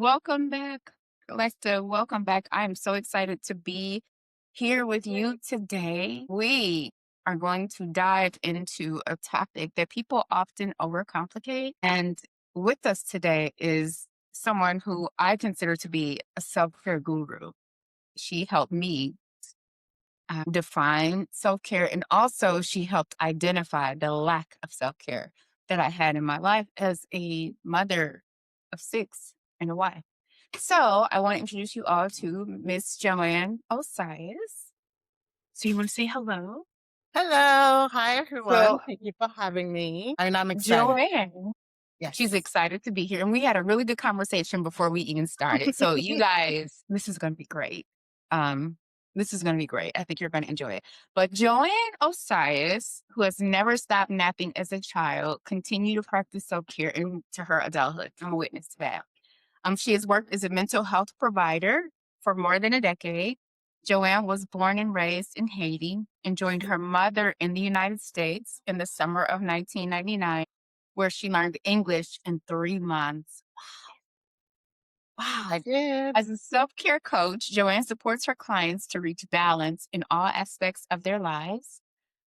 Welcome back, Alexa. Welcome back. I am so excited to be here with you today. We are going to dive into a topic that people often overcomplicate. And with us today is someone who I consider to be a self care guru. She helped me define self care, and also she helped identify the lack of self care that I had in my life as a mother of six and a wife. So I want to introduce you all to Miss Johanne Osias. So you want to say hello? Hello. Hi, everyone. So Thank you for having me. And I'm excited. Joanne, she's Yes. excited to be here. And we had a really good conversation before we even started. So you guys, this is going to be great. Um, this is going to be great. I think you're going to enjoy it. But Joanne Osias, who has never stopped napping as a child, continued to practice self-care into her adulthood. I'm a witness to that. She has worked as a mental health provider for more than a decade. Joanne was born and raised in Haiti and joined her mother in the United States in the summer of 1999, where she learned English in 3 months. Wow. I did. As a self care coach, Joanne supports her clients to reach balance in all aspects of their lives.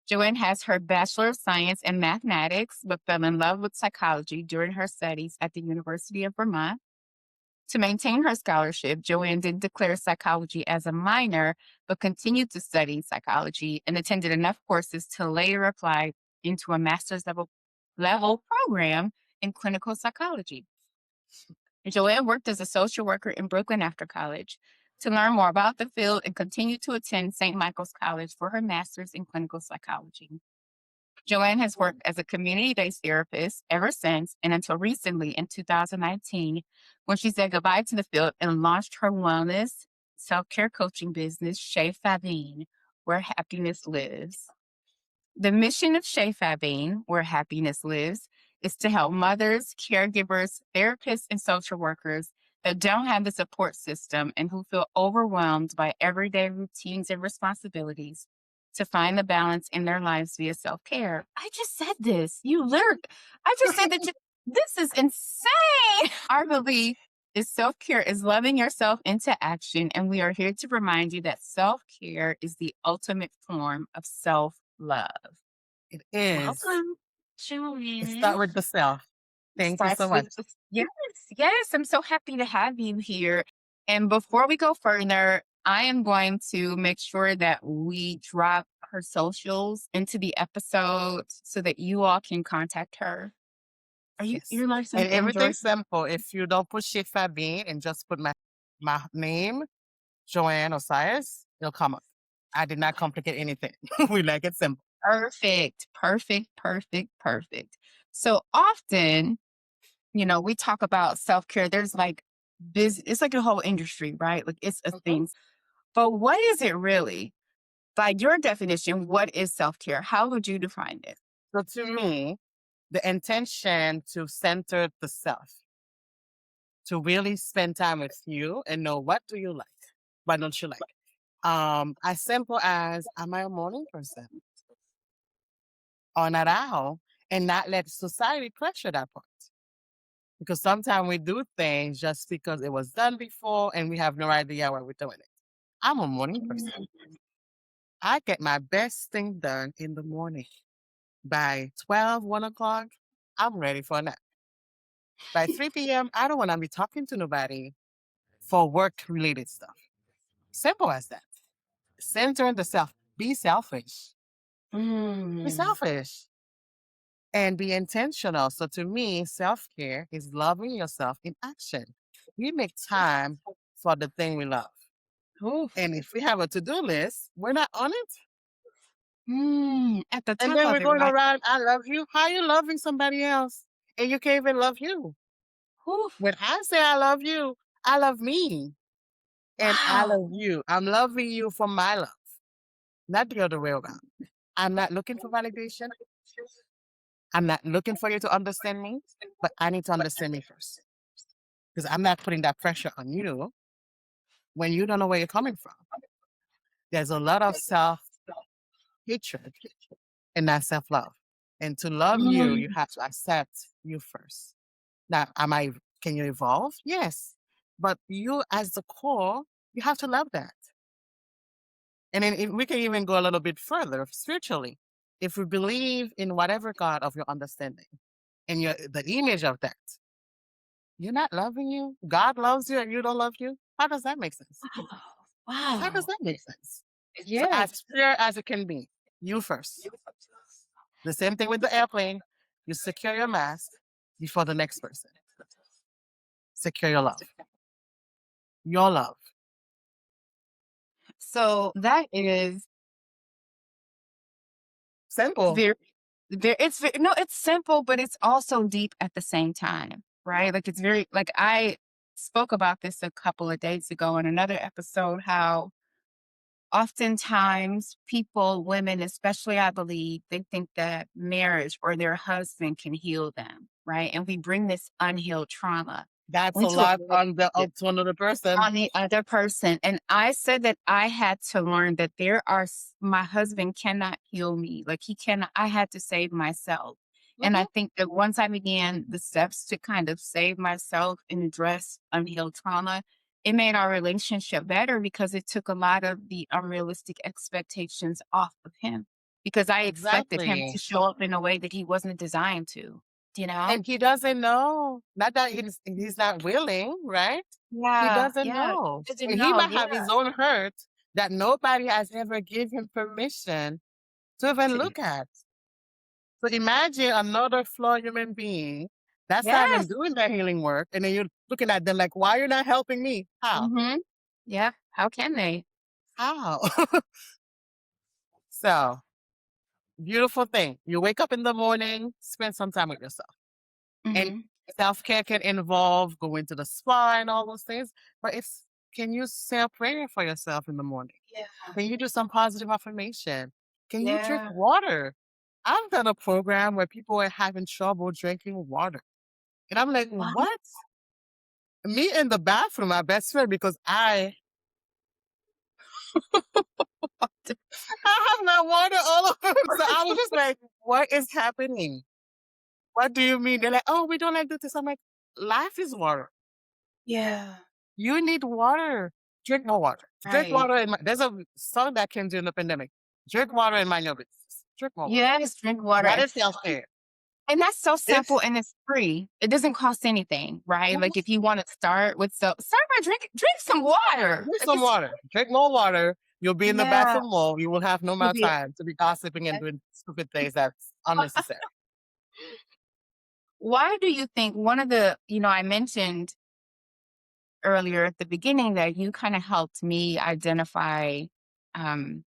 Joanne has her Bachelor of Science in Mathematics, but fell in love with psychology during her studies at the University of Vermont. To maintain her scholarship, Joanne didn't declare psychology as a minor, but continued to study psychology and attended enough courses to later apply into a master's level program in clinical psychology. Joanne worked as a social worker in Brooklyn after college. To learn more about the field and continue to attend St. Michael's College for her master's in clinical psychology. Joanne has worked as a community based therapist ever since and until recently in 2019, when she said goodbye to the field and launched her wellness self care coaching business, Chez Fabine, where happiness lives. The mission of Chez Fabine, where happiness lives, is to help mothers, caregivers, therapists, and social workers that don't have the support system and who feel overwhelmed by everyday routines and responsibilities to find the balance in their lives via self care. I just said this. I just said that this is insane. Our belief is self care is loving yourself into action. And we are here to remind you that self care is the ultimate form of self love. It is. Welcome, It Julian. start with the self. Thank you so Starts with much. yes, yes. I'm so happy to have you here. And before we go further, I am going to make sure that we drop her socials into the episode so that you all can contact her. Yes. You're And licensed in everything's Georgia? simple. If you don't put Chez Fabine and just put my name, Joanne Osias, it'll come up. I did not complicate anything. We like it simple. Perfect, perfect, perfect, perfect. So often, we talk about self-care. There's like it's like a whole industry, right? Like it's a Mhm. thing. But what is it really? By your definition, what is self-care? How would you define it? So to me, the intention to center the self, to really spend time with you and know what do you like, what don't you like. As simple as, am I a morning person or not at all? And not let society pressure that part. Because sometimes we do things just because it was done before and we have no idea why we're doing it. I'm a morning person. I get my best thing done in the morning. By 12, 1 o'clock, I'm ready for a nap. By 3 p.m., I don't want to be talking to nobody for work related stuff. Simple as that. Center the self. Be selfish. Be Mm. selfish and be intentional. So to me, self care is loving yourself in action. We make time for the thing we love. Oof. And if we have a to do list, we're not on it. At the And top then of we're it, going right? around, I love you. How are you loving somebody else? And you can't even love you. Oof. When I say I love you, I love me. And I Wow. love you. I'm loving you for my love, not the other way around. I'm not looking for validation. I'm not looking for you to understand me, but I need to understand me first. Because I'm not putting that pressure on you when you don't know where you're coming from. There's a lot of self hatred and not self love. And to love you, you Mm. have to accept you first. Now, can you evolve? Yes. But you, as the core, you have to love that. And then we can even go a little bit further spiritually. If we believe in whatever God of your understanding and the image of that, you're not loving you. God loves you and you don't love you. How does that make sense? Wow. How does Wow. that make sense? So Yes. as pure as it can be, you first. The same thing with the airplane. You secure your mask before the next person. Secure your love. Your love. So that is Simple. very, very, no, it's simple, but it's also deep at the same time, right? Like it's very, like I spoke about this a couple of days ago in another episode, how oftentimes people, women especially, I believe, they think that marriage or their husband can heal them, right? And we bring this unhealed trauma That's a into a lot on the relationship up to another person. on the other person. And I said that I had to learn that my husband cannot heal me. Like he cannot, I had to save myself. And I Mhm. think that once I began the steps to kind of save myself and address unhealed trauma, it made our relationship better because it took a lot of the unrealistic expectations off of him because I expected him to Exactly. show up in a way that he wasn't designed to, you know? And he doesn't know. Not that he's not willing, right? He Yeah, doesn't yeah. know. I didn't And he know. might Yeah. have his own hurt that nobody has ever given him permission to even To, look at. So imagine another flawed human being that's not even yes. doing that healing work. And then you're looking at them like, why are you not helping me? How? Mhm. Yeah, how can they? How? So, beautiful thing. You wake up in the morning, spend some time with yourself. And Mhm. self care can involve going to the spa and all those things. But can you say a prayer for yourself in the morning? Yeah. Can you do some positive affirmation? Can you drink Yeah. water? I've done a program where people are having trouble drinking water. And I'm like, Wow. what? Me in the bathroom, my best friend, because I have my water all over. So I was just like, what is happening? What do you mean? They're like, oh, we don't like this. I'm like, life is water. Yeah. You need water. Drink more water. Drink Right. water. There's a song that came during the pandemic. Drink water and mind your business. Drink more water. Yes, drink water That and is self care. and that's so simple It's and it's free. It doesn't cost anything, right? Mhm. Like if you wanna start with start by drink some water. Drink Like some it's water. Drink more water. You'll be in the yeah, bathroom more. You will have no you'll more be time to be gossiping and doing stupid things that's unnecessary. why do you think one of the I mentioned earlier at the beginning that you kinda helped me identify, um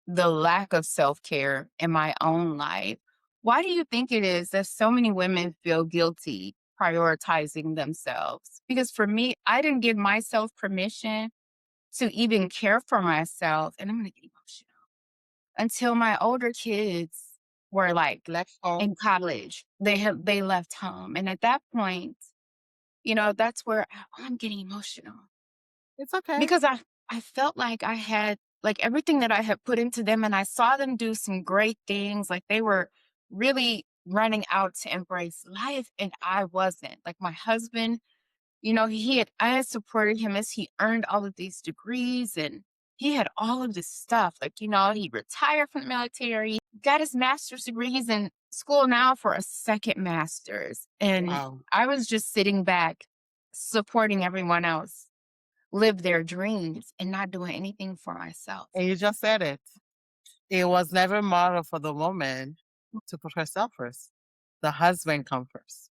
the lack of self-care in my own life. Why do you think it is that so many women feel guilty prioritizing themselves? Because for me, I didn't give myself permission to even care for myself, and I'm gonna get emotional, until my older kids were like Left home. in college. They left home. And at that point, that's where I'm getting emotional It's okay. because I felt like I had like everything that I had put into them and I saw them do some great things. Like they were really running out to embrace life and I wasn't. Like my husband, I had supported him as he earned all of these degrees and he had all of this stuff. Like, he retired from the military, got his master's degree. He's in school now for a second master's. And Wow. I was just sitting back supporting everyone else live their dreams and not doing anything for myself. And you just said it. It was never modeled for the woman to put herself first. The husband come first.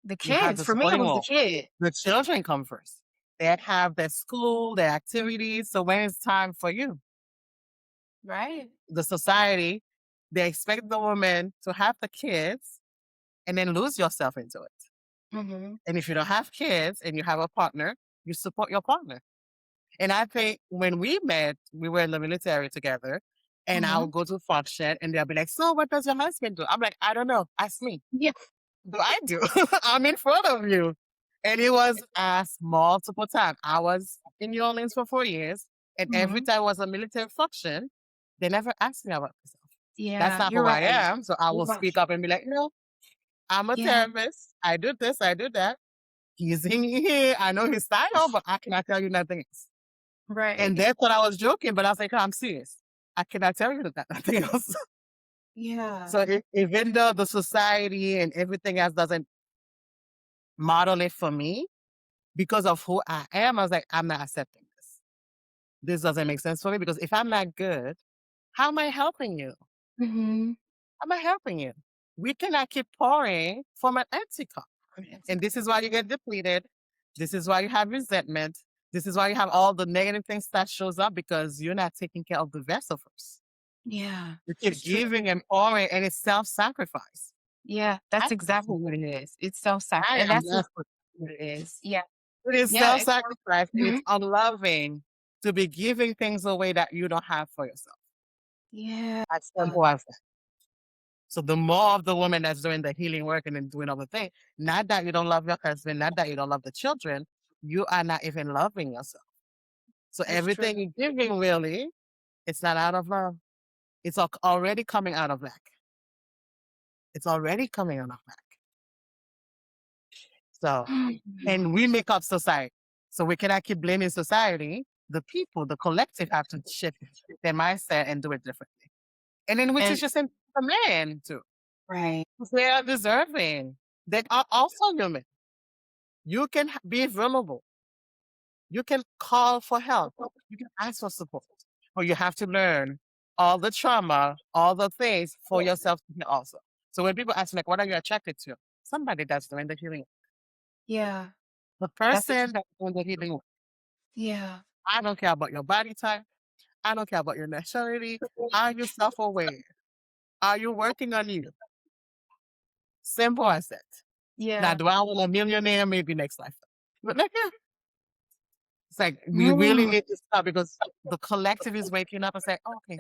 The You have kids, the for me, it supporting was the role. kid, The children come first. They have their school, their activities. So when it's time for you, right? the society, they expect the woman to have the kids and then lose yourself into it. Hmm. And if you don't have kids and you have a partner, you support your partner. And I think when we met, we were in the military together, and I'll Hmm. go to function and they'll be like, so what does your husband do? I'm like, I don't know. Ask me. Yeah. Do I do? I'm in front of you. And it was asked multiple times. I was in New Orleans for 4 years, and every Hmm. time was a military function, they never asked me about myself. That's Yeah, not you're who I right. am. So I You're will right. speak up and be like, no, I'm a Yeah. therapist. I do this, I do that. He's in here. I know his style, but I cannot tell you nothing else. And Right. that's what I was joking, but I was like, "Oh, I'm serious. I cannot tell you that nothing else." Yeah. So even though the society and everything else doesn't model it for me because of who I am, I was like, I'm not accepting this. This doesn't make sense for me because if I'm not good, how am I helping you? Mhm. How am I helping you? We cannot keep pouring from an empty cup. And this is why you get depleted. This is why you have resentment. This is why you have all the negative things that shows up because you're not taking care of the vessel first. Yeah. You It's keep true. giving and pouring, and it's self-sacrifice. Yeah, I, that's exactly what it is. It's self-sac I and am that's not. exactly what it is. Yeah. It is Yeah, it's self-sacrifice and it's Mhm. unloving to be giving things away that you don't have for yourself. Yeah. As simple as that. So the more of the woman that's doing the healing work and then doing other things, not that you don't love your husband, not that you don't love the children, you are not even loving yourself. So That's true. everything you're giving really, it's not out of love. It's already coming out of lack. It's already coming out of lack. So, and we make up society. So we cannot keep blaming society. The people, the collective have to shift their mindset and do it differently. And then we And teach the same for men too. right. They are deserving. They are also human. You can be vulnerable. You can call for help. You can ask for support. But you have to learn all the trauma, all the things for yourself to heal also. So when people ask me, like, what are you attracted to? Somebody that's doing the healing. Yeah. The That's ex person that's doing the healing. Yeah. I don't care about your body type. I don't care about your nationality. Are you self-aware? Are you working on you? Simple as that. Now, Yeah. do I want a millionaire? Maybe next life. But like, yeah, it's like we really Mm. need to stop because the collective is waking up and say, okay,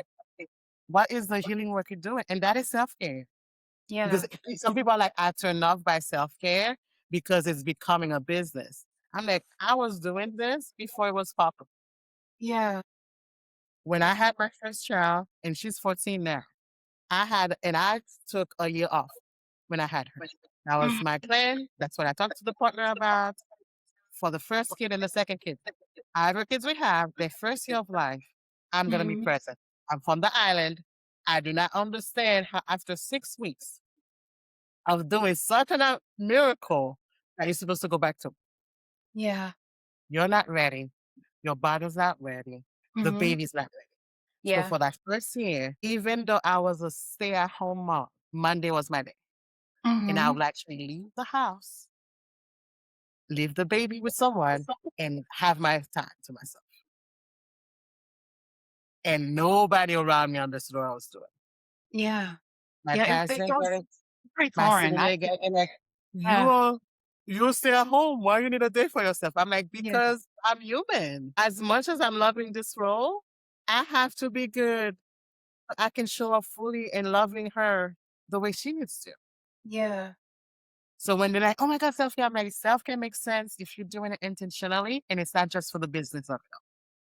what is the healing work you're doing? And that is self-care. Because Yeah. some people are like, I turn off by self-care because it's becoming a business. I'm like, I was doing this before it was popular. Yeah. When I had my first child, and she's 14 now, I took a year off when I had her. That was Mm. my plan. That's what I talked to the partner about for the first kid and the second kid. However kids we have, their first year of life, I'm gonna be Mhm. present. I'm from the island. I do not understand how after 6 weeks of doing such a miracle that you're supposed to go back to. Yeah. You're not ready. Your body's not ready. The Mhm. baby's not ready. So Yeah. for that first year, even though I was a stay-at-home mom, Monday was my day. And I Mhm. would actually leave the house, leave the baby with someone, and have my time to myself. And nobody around me understood what I was doing. Yeah. My Yeah, parents it didn't get goes it. pretty My foreign. sibling didn't get it. And like, Yeah. you stay at home. Why you need a day for yourself? I'm like, Yeah. because I'm human. As much as I'm loving this role, I have to be good. I can show up fully and loving her the way she needs to. Yeah. So when they're like, "Oh my God, self-care," I'm like, self-care makes sense if you're doing it intentionally and it's not just for the business of it.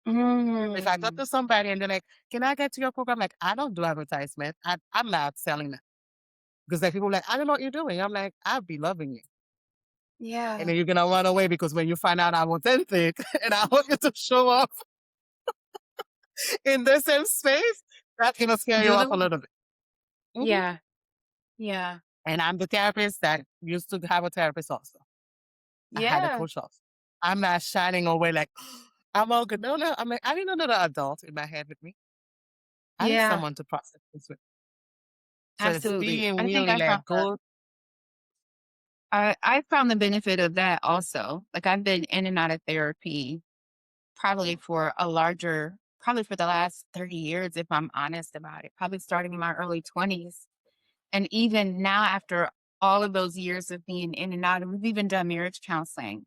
If I talk Mm. to somebody and they're like, "Can I get to your program?" Like, I don't do advertisement. I'm not selling that because like people are like, "I don't know what you're doing." I'm like, "I'll be loving you," and Yeah. then you're gonna run away because when you find out I'm authentic and I want you to show up in the same space, that's gonna scare you Do off a the little bit. Mhm. Yeah. Yeah. And I'm the therapist that used to have a therapist also. I had a Yeah. coach also. I'm not shining away like, I'm all good. No, no. I'm like, I need another adult in my head with me. I need Yeah. someone to process this with. So it's Absolutely. being I think really like, go. I found the benefit of that also. Like, I've been in and out of therapy probably for the last 30 years, if I'm honest about it, probably starting in my early 20s. And even now, after all of those years of being in and out, and we've even done marriage counseling.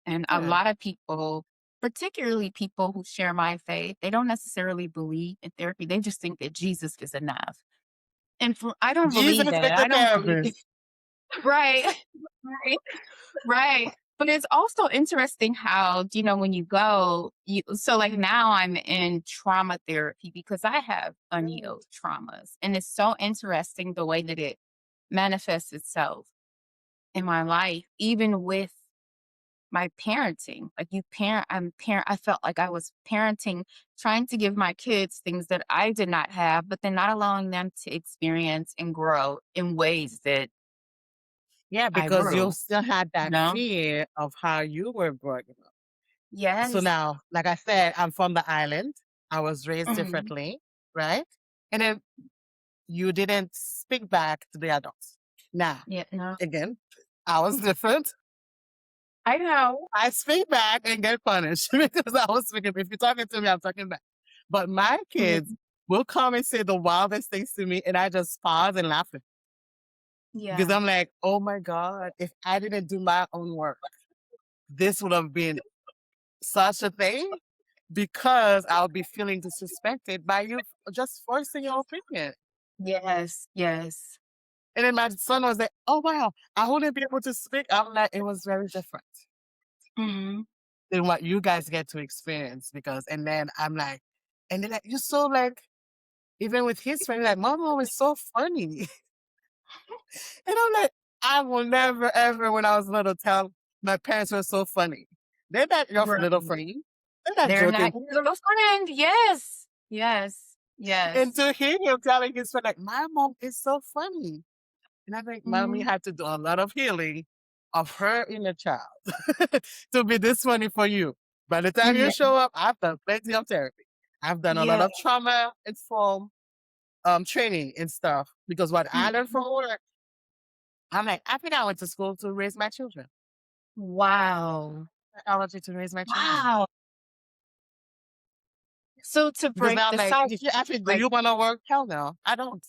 And a Yeah. lot of people, particularly people who share my faith, they don't necessarily believe in therapy. They just think that Jesus is enough. I don't Jesus believe is that. the I don't believe. therapist. Right. Right. Right. But it's also interesting how, when you go, so like now I'm in trauma therapy because I have Mm. unhealed traumas. And it's so interesting the way that it manifests itself in my life, even with my parenting. Like you parent I'm parent I felt like I was parenting, trying to give my kids things that I did not have, but then not allowing them to experience and grow in ways that Yeah, I because you grew, still had you that know? fear of how you were growing up. So Yes. now, like I said, I'm from the island. I was raised Mhm. differently, right? And then you didn't speak back to the adults. Now, Yeah, no. again, I was different. I know. I speak back and get punished because I was speaking. If you're talking to me, I'm talking back. But my kids Mhm. will come and say the wildest things to me, and I just pause and laugh because Yeah. I'm like, oh my God, if I didn't do my own work, this would have been such a thing because I'll be feeling disrespected by you just forcing your opinion. Yes, yes. And then my son was like, oh wow, I wouldn't be able to speak. I'm like, it was very different Mhm. than what you guys get to experience because and then I'm like, and they're like, you're so like, even with his friend, like, Mama was so funny. And I'm like, I will never ever when I was little tell my parents were so funny. They're not your Right. little friend. They're not They're not joking. your little friend. Yes. Yes. And Yes. to hear him telling his friend, like, my mom is so funny. And I think mommy Mhm. had to do a lot of healing of her inner child to be this funny for you. By the time you Mhm. show up, I've done plenty of therapy. I've done a lot Yeah. of trauma informed training and stuff because what I learned Mhm. from work, I'm like, I think I went to school to raise my children. Wow. Psychology to raise my children. Wow. So to Because break now I'm the like, cycle, if you ask me, do like you want to work? Hell no, I don't.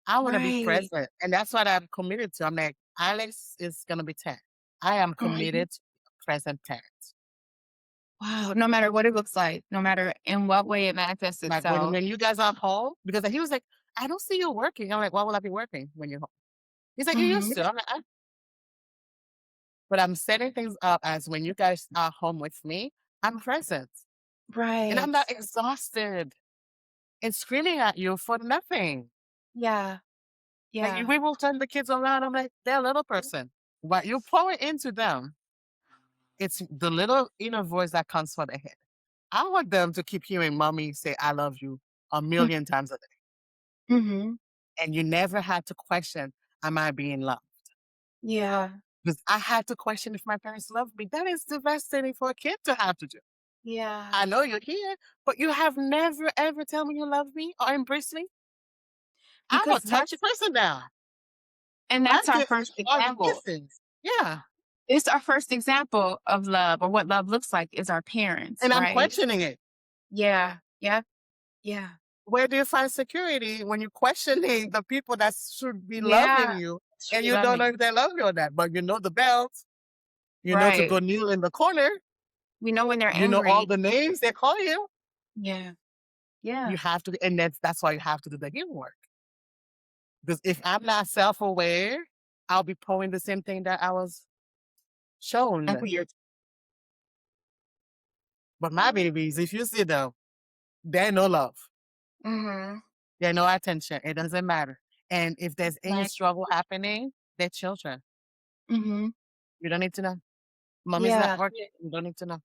I want to be right. present. And that's what I'm committed to. I'm like, Alex is going to be 10. I am Mhm. committed to present parent. Wow. No matter what it looks like, no matter in what way it manifests Like itself. when you guys are home, because he was like, I don't see you working. I'm like, why will I be working when you're home? He's like, you Mhm. used to. I'm like, but I'm setting things up as when you guys are home with me, I'm present. And I'm Right. not exhausted and screaming at you for nothing. Yeah. Like Yeah. we will turn the kids around. I'm like, they're a little person. What you pour into them, it's the little inner voice that comes from the head. I want them to keep hearing mommy say, I love you a Mm. million times a day. Mhm. And you never had to question, am I being loved? Yeah. Because I had to question if my parents loved me. That is devastating for a kid to have to do. I Yeah. know you're here, but you have never ever tell me you love me or embrace me. I'm a Because touchy person now. I that's our get first all the example. kisses. Yeah. It's our first example of love or what love looks like is our parents, And I'm right? questioning it. Yeah. Yep. Yeah. Where do you find security when you're questioning the people that should be loving Yeah. you Should and be you don't know loving. if they love you or not? But you know the bells, you know to Right. go kneel in the corner, We know when they're you know all angry. the names they call you. Yeah. You Yeah. have to, and that's why you have to do the healing work. Because if I'm not self-aware, I'll be pulling the same thing that I was That's shown. what you're But my babies, if you see them, they know love. mhm. They know attention. It doesn't matter. And if there's any Like struggle happening, they're children. mhm. You don't need to know. Mommy's not Yeah. working. You don't need to know.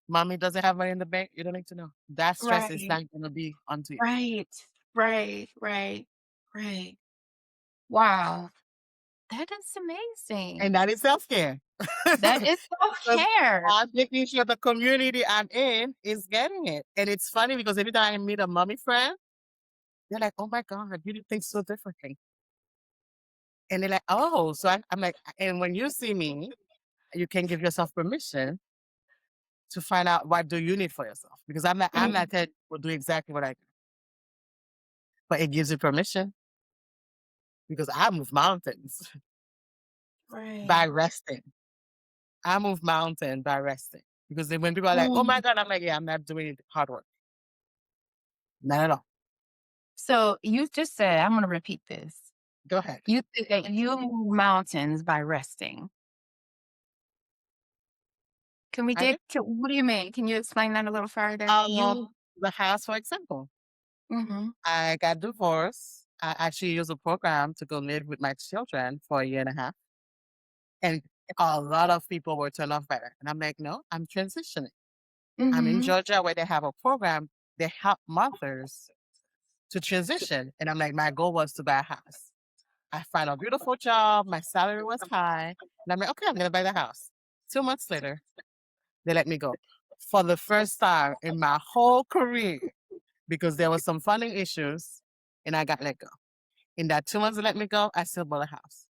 Mommy doesn't have money in the bank. You don't need to know. That stress is Right. not going to be onto you. Right. Right. Right. Right. Wow. That is amazing. And that is self-care. That is Because self-care. I'm making sure the community I'm in is getting it. And it's funny because every time I meet a mommy friend, they're like, oh my God, you do things so differently. And they're like, oh, so I'm like, and when you see me, you can give yourself permission to find out what do you need for yourself. Because I'm Mm, not telling you to do exactly what I do, but it gives you permission because I move mountains by right. resting. I move mountain by resting. Because then when people are like, oh my Mm. God, I'm like, yeah, I'm not doing hard work. Not at all. So you just said, I'm gonna repeat this. Go ahead. You said that you move mountains by resting. Can we I dig did. to what do you mean? Can you explain that a little further? Um, the house, for example. Mhm. I got divorced. I actually used a program to go live with my children for a year and a half. And A lot of people were turned off by that. And I'm like, no, I'm transitioning. I'm in Mhm. Georgia where they have a program. They help mothers to transition. And I'm like, my goal was to buy a house. I found a beautiful job. My salary was high. And I'm like, okay, I'm going to buy the house. 2 months later, they let me go for the first time in my whole career because there was some funding issues and I got let go. In that 2 months they let me go, I still bought a house.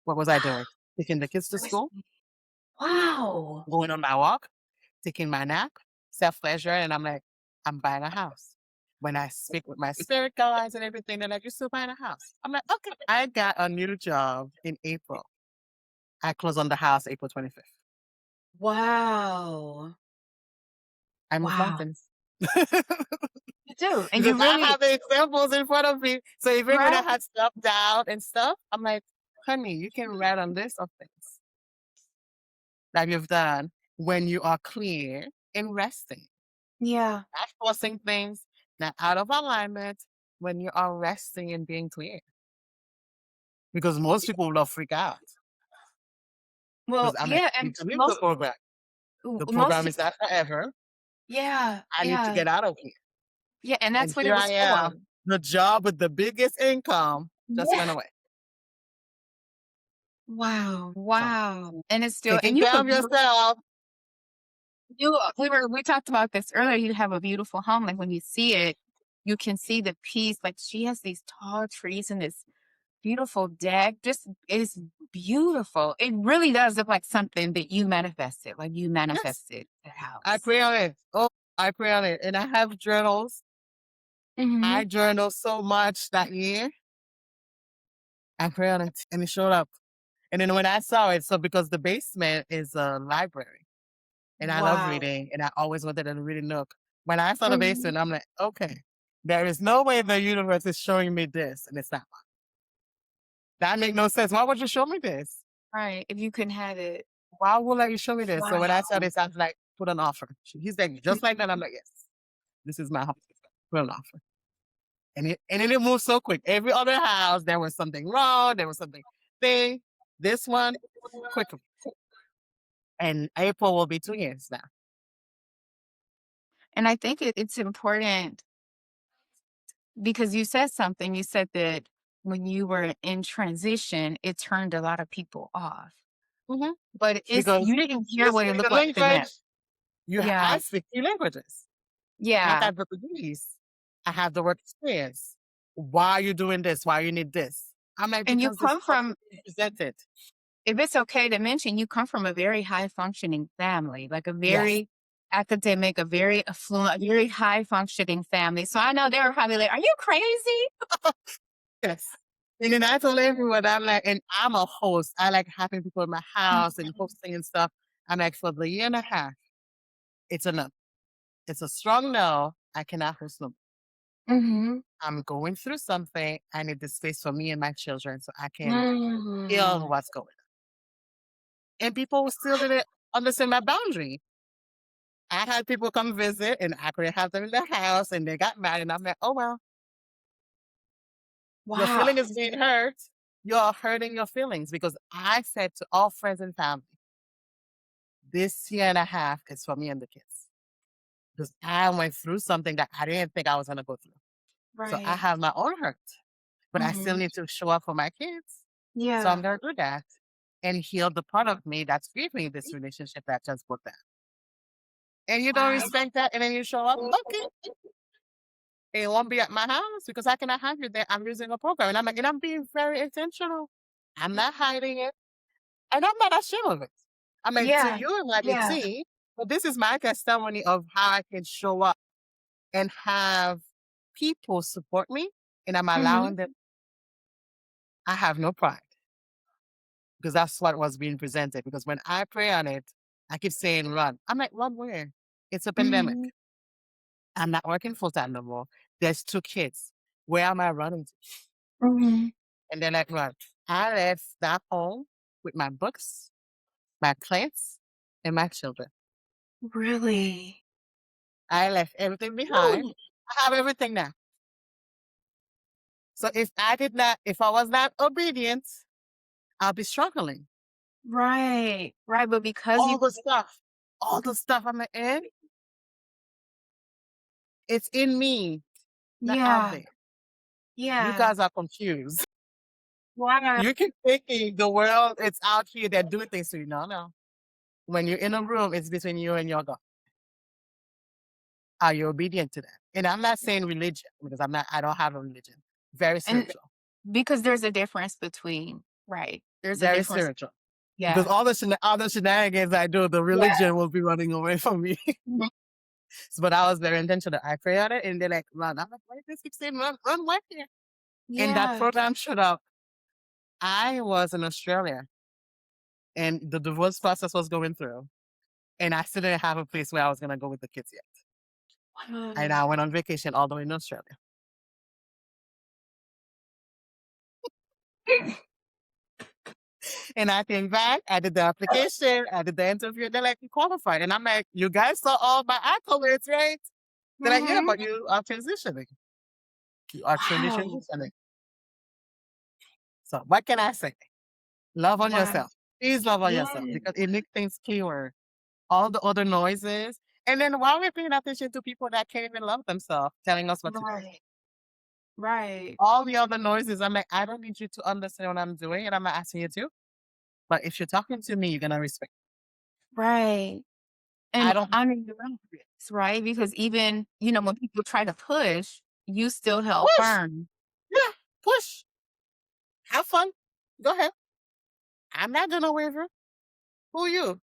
What was I doing? Taking the kids to school, Wow. going on my walk, taking my nap, self-pleasure, and I'm like, I'm buying a house. When I speak with my spirit guides and everything, they're like, you're still buying a house. I'm like, okay. I got a new job in April. I closed on the house April 25th. Wow. I move Wow. mountains. You do, and Because you I really have the examples in front of me. So even when I right? had stuff down and stuff, I'm like, honey, you can write a list of things that you've done when you are clear and resting. Yeah. Not forcing things, not out of alignment, when you are resting and being clear. Because most people will freak out. Because Well, I'm like, yeah, I need and to leave the most program. The most program is people not forever. yeah, I need to yeah, get out of here. yeah, and And that's what here it I was for. am. The job with the biggest income just Yeah. went away. Wow, So wow, and it's still taking and you care have a of beautiful yourself. we talked about this earlier, you have a beautiful home, like, when you see it, you can see the peace, like, she has these tall trees and this beautiful deck, just it's beautiful. It really does look like something that you manifested, like, you Yes. manifested the I house. pray on it. Oh, I pray on it. And I have journals. I Mhm, journal so much that year. I pray on it. And it showed up. And then when I saw it, so because the basement is a library and I love wow, reading and I always wanted a reading nook. When I saw the mhm, basement, I'm like, okay, there is no way the universe is showing me this. And it's not. That make no sense. Why would you show me this? right, if you couldn't have it. Why would let you show me this? So when I saw Wow. this, I was like, put an offer. He's like, just like that. I'm like, yes, this is my house. Put an offer. And then it moved so quick. Every other house, there was something wrong. There was something thing. This one, quickly. And April will be 2 years now. And I think it's important because you said something. You said that when you were in transition, it turned a lot of people off. Hmm. But it's Because you didn't hear you what it speak looked the like to them. language. Yeah. I speak 3 languages. I Yeah. got Portuguese. I have the work experience. Why are you doing this? Why you need this? I'm like, And you because this is come what's from, being presented. if it's okay to mention, you come from a very high functioning family, like a Yes. very academic, a very affluent, a very high functioning family. So I know they were probably like, "Are you crazy?" Yes. And then I told everyone, I'm like, and I'm a host. I like having people in my house and hosting and stuff. I'm like, for the year and a half, it's enough. It's a strong no. I cannot host no. Mhm. I'm going through something. I need the space for me and my children so I can feel Mm. what's going on. And people still didn't understand my boundary. I had people come visit and I couldn't have them in the house and they got mad. And I'm like, oh, well, your Wow. feeling is being hurt. You're hurting your feelings because I said to all friends and family, this year and a half is for me and the kids. Because I went through something that I didn't think I was going to go through. So I Right. have my own hurt, but I still Mhm. need to show up for my kids. So I'm Yeah. going to do that and heal the part of me that's grieving this relationship that just broke down. And you don't Wow. respect that, and then you show up, okay, it won't be at my house because I cannot have you there. I'm using a program. And I'm like, and I'm being very intentional. I'm not hiding it. And I'm not ashamed of it. I mean, to Yeah. you, it might be Yeah. tea, but this is my testimony of how I can show up and have people support me. And I'm Mhm. allowing them, I have no pride because that's what was being presented. Because when I pray on it, I keep saying run. I'm like, run where? It's a pandemic. Mhm. I'm not working full time no more. There's 2 kids. Where am I running to? Mhm. And they're like, run. I left that home with my books, my plants, and my children. Really? I left everything behind. Really? I have everything now. So if I was not obedient, I'll be struggling. Right. Right. But because you, All the stuff I'm in, it's in me, not out yeah, there. You yeah. guys are confused. Wow. You keep thinking the world it's out here, they're doing things to you. No, no. When you're in a room, it's between you and your God. Are you obedient to that? And I'm not saying religion because I don't have a religion. Very And spiritual. because there's a difference between, right. There's a Very difference. spiritual. Because Yeah. all the shenanigans I do, the Yeah. religion will be running away from me. Mhm. But I was very intentional. I pray on it and they're like, run. I'm like, why this keep saying run, run, what here? And that Yeah. program showed up. I was in Australia and the divorce process was going through. And I still didn't have a place where I was gonna go with the kids yet. And Wow. I went on vacation all the way in Australia. And I came back, I did the application, I did the interview, they're like, you qualified. And I'm like, you guys saw all my accolades, right? They're like, yeah, Mhm. but you are transitioning. You are truly Wow. transitioning. So what can I say? Love on Wow. yourself. Please love on Yeah. yourself because it makes things clearer. All the other noises. And then why are we paying attention to people that can't even love themselves, telling us what to do? Right. Right. All the other noises, I'm like, I don't need you to understand what I'm doing, and I'm not asking you to. But if you're talking to me, you're gonna respect. Right. I And don't honor your boundaries, right? Because even, when people try to push, you still held push. firm. Yeah, push. Have fun. Go ahead. I'm not gonna waver. Who are you?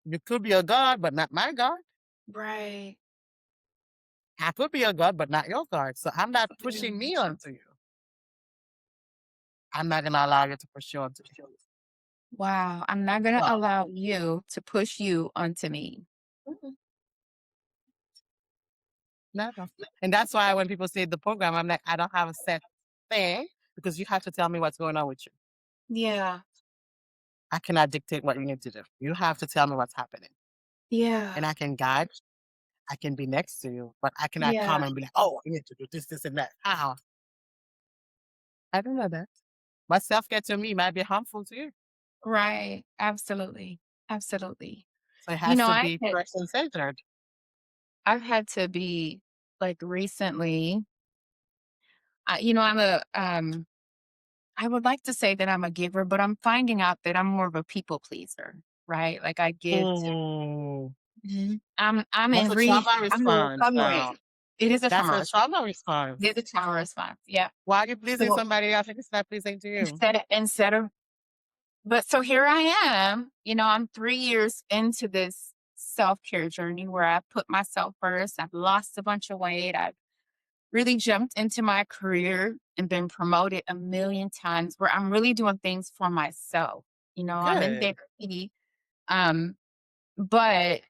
You could be a god, but not my God. Right. I could be a god, but not your God. So I'm not pushing Mm. me onto you. I'm not gonna allow you to push you onto me. Wow. I'm not going to So, allow you to push you onto me. mhm, never. And that's why when people say the program, I'm like, I don't have a set thing because you have to tell me what's going on with you. Yeah. I cannot dictate what you need to do. You have to tell me what's happening. Yeah. And I can guide, I can be next to you, but I cannot come Yeah. and be like, oh, you need to do this, this, and that. How? I don't know that. What self care to me might be harmful to you. Right. Absolutely. Absolutely. So it You has know, to I be had person centered. I've had to be like recently, I'm I would like to say that I'm a giver, but I'm finding out that I'm more of a people pleaser, right? Like I give to Mm, Mhm. I'm that's in a re trauma I'm in response now. recovery. It is a That's trauma a response. trauma It is response. a trauma response. Yeah. Why are you pleasing So somebody else if it's not pleasing to you? instead of but so here I am, I'm 3 years into this self-care journey where I put myself first. I've lost a bunch of weight. I've really jumped into my career and been promoted a million times where I'm really doing things for myself. I'm in Good. therapy. Um, but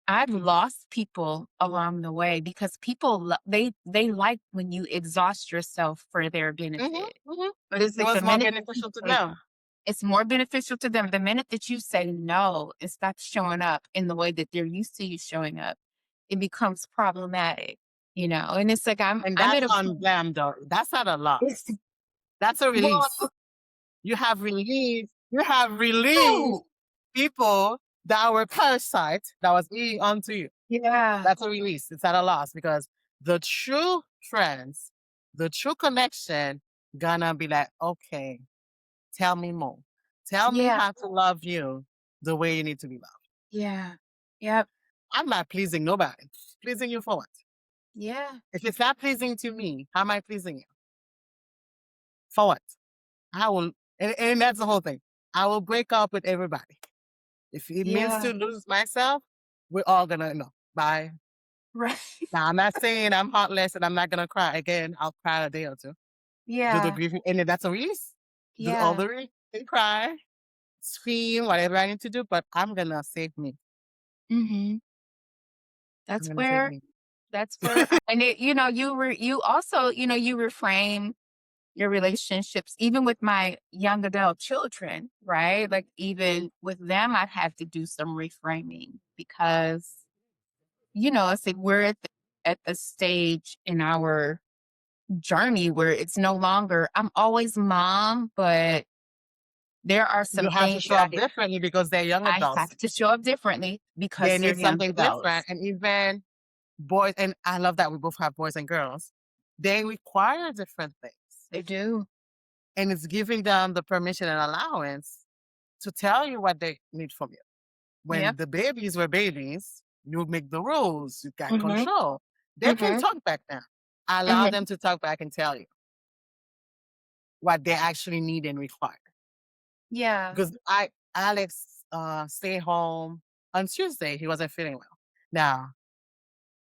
I've lost people along the way because people they like when you exhaust yourself for their Hmm. benefit. Hmm. But it's It like the was more minute that you beneficial to say them. it's more beneficial to them. The minute that you say no and stop showing up in the way that they're used to you showing up, it becomes problematic, And it's like And I'm that's at a on them, though. That's not a it's loss. That's a well, release. You have released. You have released no. people that were parasites that was eating onto you. Yeah. That's a release. It's not a loss because the true friends, the true connection, gonna be like, okay, tell me more. Tell me Yeah. how to love you the way you need to be loved. Yeah. Yep. I'm not pleasing nobody. Pleasing you for what? Yeah. If it's not pleasing to me, how am I pleasing you? For what? I will, and that's the whole thing. I will break up with everybody. If it means Yeah. to lose myself, we're all gonna know. Bye. Right. Now, I'm not saying I'm heartless and I'm not gonna cry again. I'll cry a day or two. Do the Yeah. grieving, and then that's a release. Do all Yeah. the and cry, scream, whatever I need to do, but I'm gonna save me. Mhm. I'm That's gonna save where me. that's where and you also, you reframe your relationships even with my young adult children, right? Like even with them I've had to do some reframing because it's like we're at the stage in our journey where it's no longer I'm always mom, but there are You some have to things show that up differently because they're young I adults. have to show up differently They because they're need young something different. adults. And even boys, and I love that we both have boys and girls, they require different things. They do. And it's giving them the permission and allowance to tell you what they need from you. When Yep. the babies were babies, you make the rules, you got Mhm. control. They can Mhm. talk back now. Allow them Mhm. to talk back and tell you what they actually need and require. Yeah. Because Alex stayed home on Tuesday. He wasn't feeling well. Now,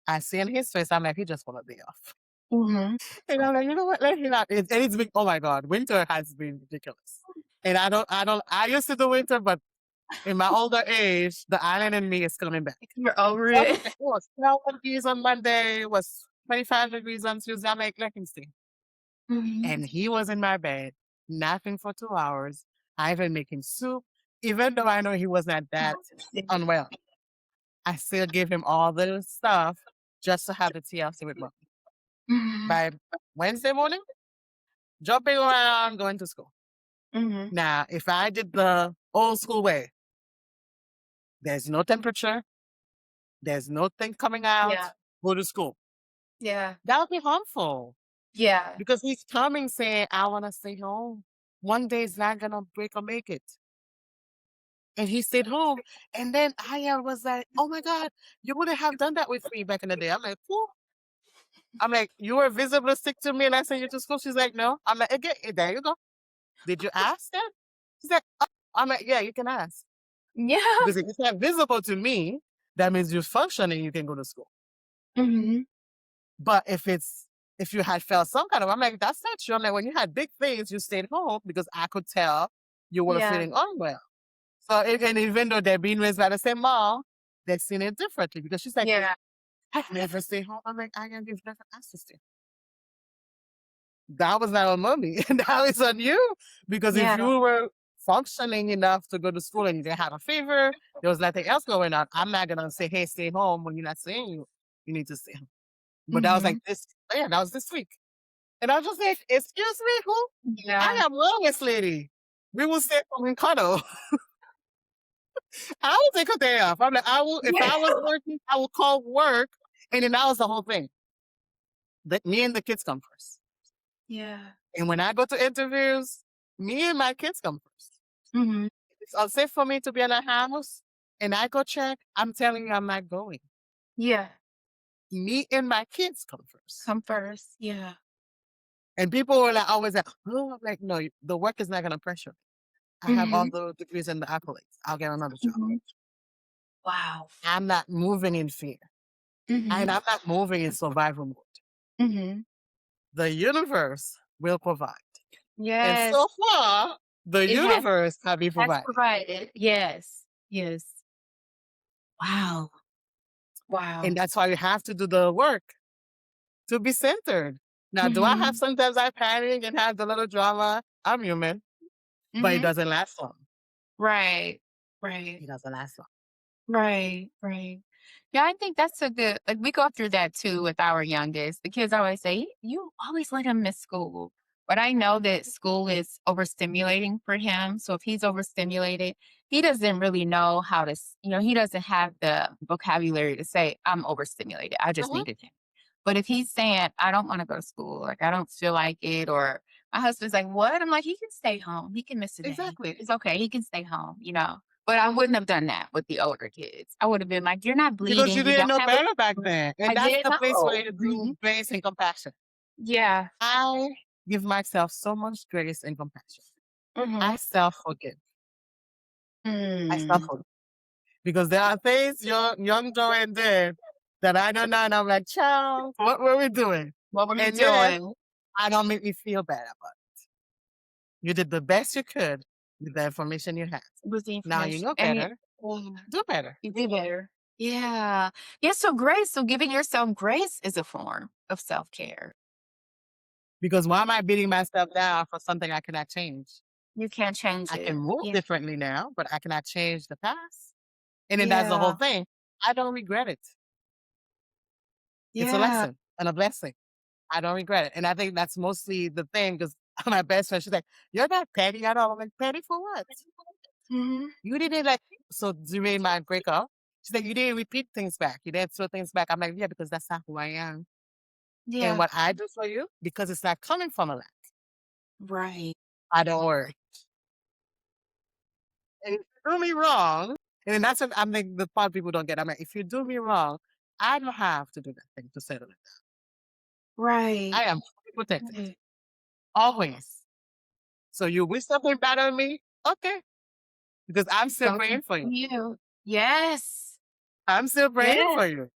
I see in his face, I'm like, he just want a day off. Mhm. And I'm like, you know what? Let him out. And it's been, oh my God, winter has been ridiculous. And I used to do winter, but in my older age, the island in me is coming back. We're over So it. it was 12 degrees on Monday, it was 25 degrees on Tuesday. I'm like, let him stay. Mhm. And he was in my bed, napping for 2 hours. I even making soup, even though I know he was not that unwell. I still give him all the stuff just to have the TLC with mom. Mhm. By Wednesday morning, jumping around, going to school. Mhm. Now, if I did the old school way, there's no temperature, there's no thing coming out, Yeah. go to school. Yeah. That would be harmful Yeah. because he's coming saying, I want to stay home. One day is not going to break or make it. And he stayed home. And then Aya was like, oh my God, you wouldn't have done that with me back in the day. I'm like, who? I'm like, you were visibly sick to me and I sent you to school. She's like, no. I'm like, okay, there you go. Did you ask that? She's like, oh. I'm like, yeah, you can ask. Yeah. Because if it's not visible to me, that means you're functioning, you can go to school. Mhm. But if you had felt some kind of, I'm like, that's not true. I'm like, when you had big things, you stayed home because I could tell you were Yeah. feeling unwell. So and even though they're being raised by the same mom, they've seen it differently because she's like, Yeah. I never stay home. I'm like, I can give never asked to stay. That was not on mommy. Now it's on you. Because if Yeah. you were functioning enough to go to school and you didn't have a fever, there was nothing else going on. I'm not gonna say, hey, stay home when you're not saying you need to stay home. But that was like Mhm. this, yeah, that was this week. And I was just like, excuse me, who? I Yeah. am wellness lady. We will stay home and cuddle. I will take a day off. I'm like, if Yeah. I was working, I will call work. And then that was the whole thing. That me and the kids come first. Yeah. And when I go to interviews, me and my kids come first. Mhm. It's unsafe for me to be in a house and I go check. I'm telling you, I'm not going. Yeah. Me and my kids come first. Come first. Yeah. And people were like, always like, oh, I'm like, no, the work is not going to pressure me. I have all Mhm. the degrees and the accolades. I'll get another job. Mhm. Wow. I'm not moving in fear. And Mhm. I'm not moving in survival mode. Mhm. The universe will provide. And Yes. so far, the It has universe have been has provided. provided. Yes. Yes. Wow. And Wow. that's why you have to do the work to be centered. Now, do I have Mhm. sometimes I panic and have the little drama? I'm human, but it Mhm. doesn't last long. Right. Right. It doesn't last long. Right. Right. Yeah, I think that's a good like we go through that too with our youngest. The kids always say, you always let him miss school. But I know that school is overstimulating for him. So if he's overstimulated, he doesn't really know how to, he doesn't have the vocabulary to say, I'm overstimulated. I just Mhm. needed him. But if he's saying, I don't want to go to school, like I don't feel like it, or my husband's like, what? I'm like, he can stay home. He can miss a day. Exactly. It's okay. He can stay home. But I wouldn't have done that with the older kids. I would have been like, "You're not Because you bleeding. You didn't don't know have a." better back then. I And that's didn't the place where know. you do Mhm. grace and compassion. Yeah. I give myself so much grace and compassion. I Mhm. self forgive. I self Mm. forgive. Because there are things young Joanne did that I don't know. And I'm like, child, what were we doing? What were you And yet, doing? I don't make me feel bad about it. You did the best you could with the information you had. With the Now you information, know and better. Do better. you did better. Yeah. Yeah. So grace. So giving yourself grace is a form of self care. Because why am I beating myself down for something I cannot change? You can't change I can it. move Yeah. differently now, but I cannot change the past. And then that's the whole Yeah. thing. I don't regret it. It's a Yeah. lesson and a blessing. I don't regret it. And I think that's mostly the thing because My best friend, she's like, "You're not petty at all." I'm like, "Petty for what? Mhm. You didn't like." So during my breakup, she's like, "You didn't repeat things back. You didn't throw things back." I'm like, "Yeah, because that's not who I am." And Yeah. what I do for you, because it's not coming from a lack, Right. I don't worry. And if you do me wrong, and then that's what I'm like, the part people don't get. I'm like, if you do me wrong, I don't have to do that thing to settle it. Right. I am fully protected, Right. always. So you wish something bad on me? Okay. Because I'm still Go praying for you. you. Yes. I'm still praying Yes. for you.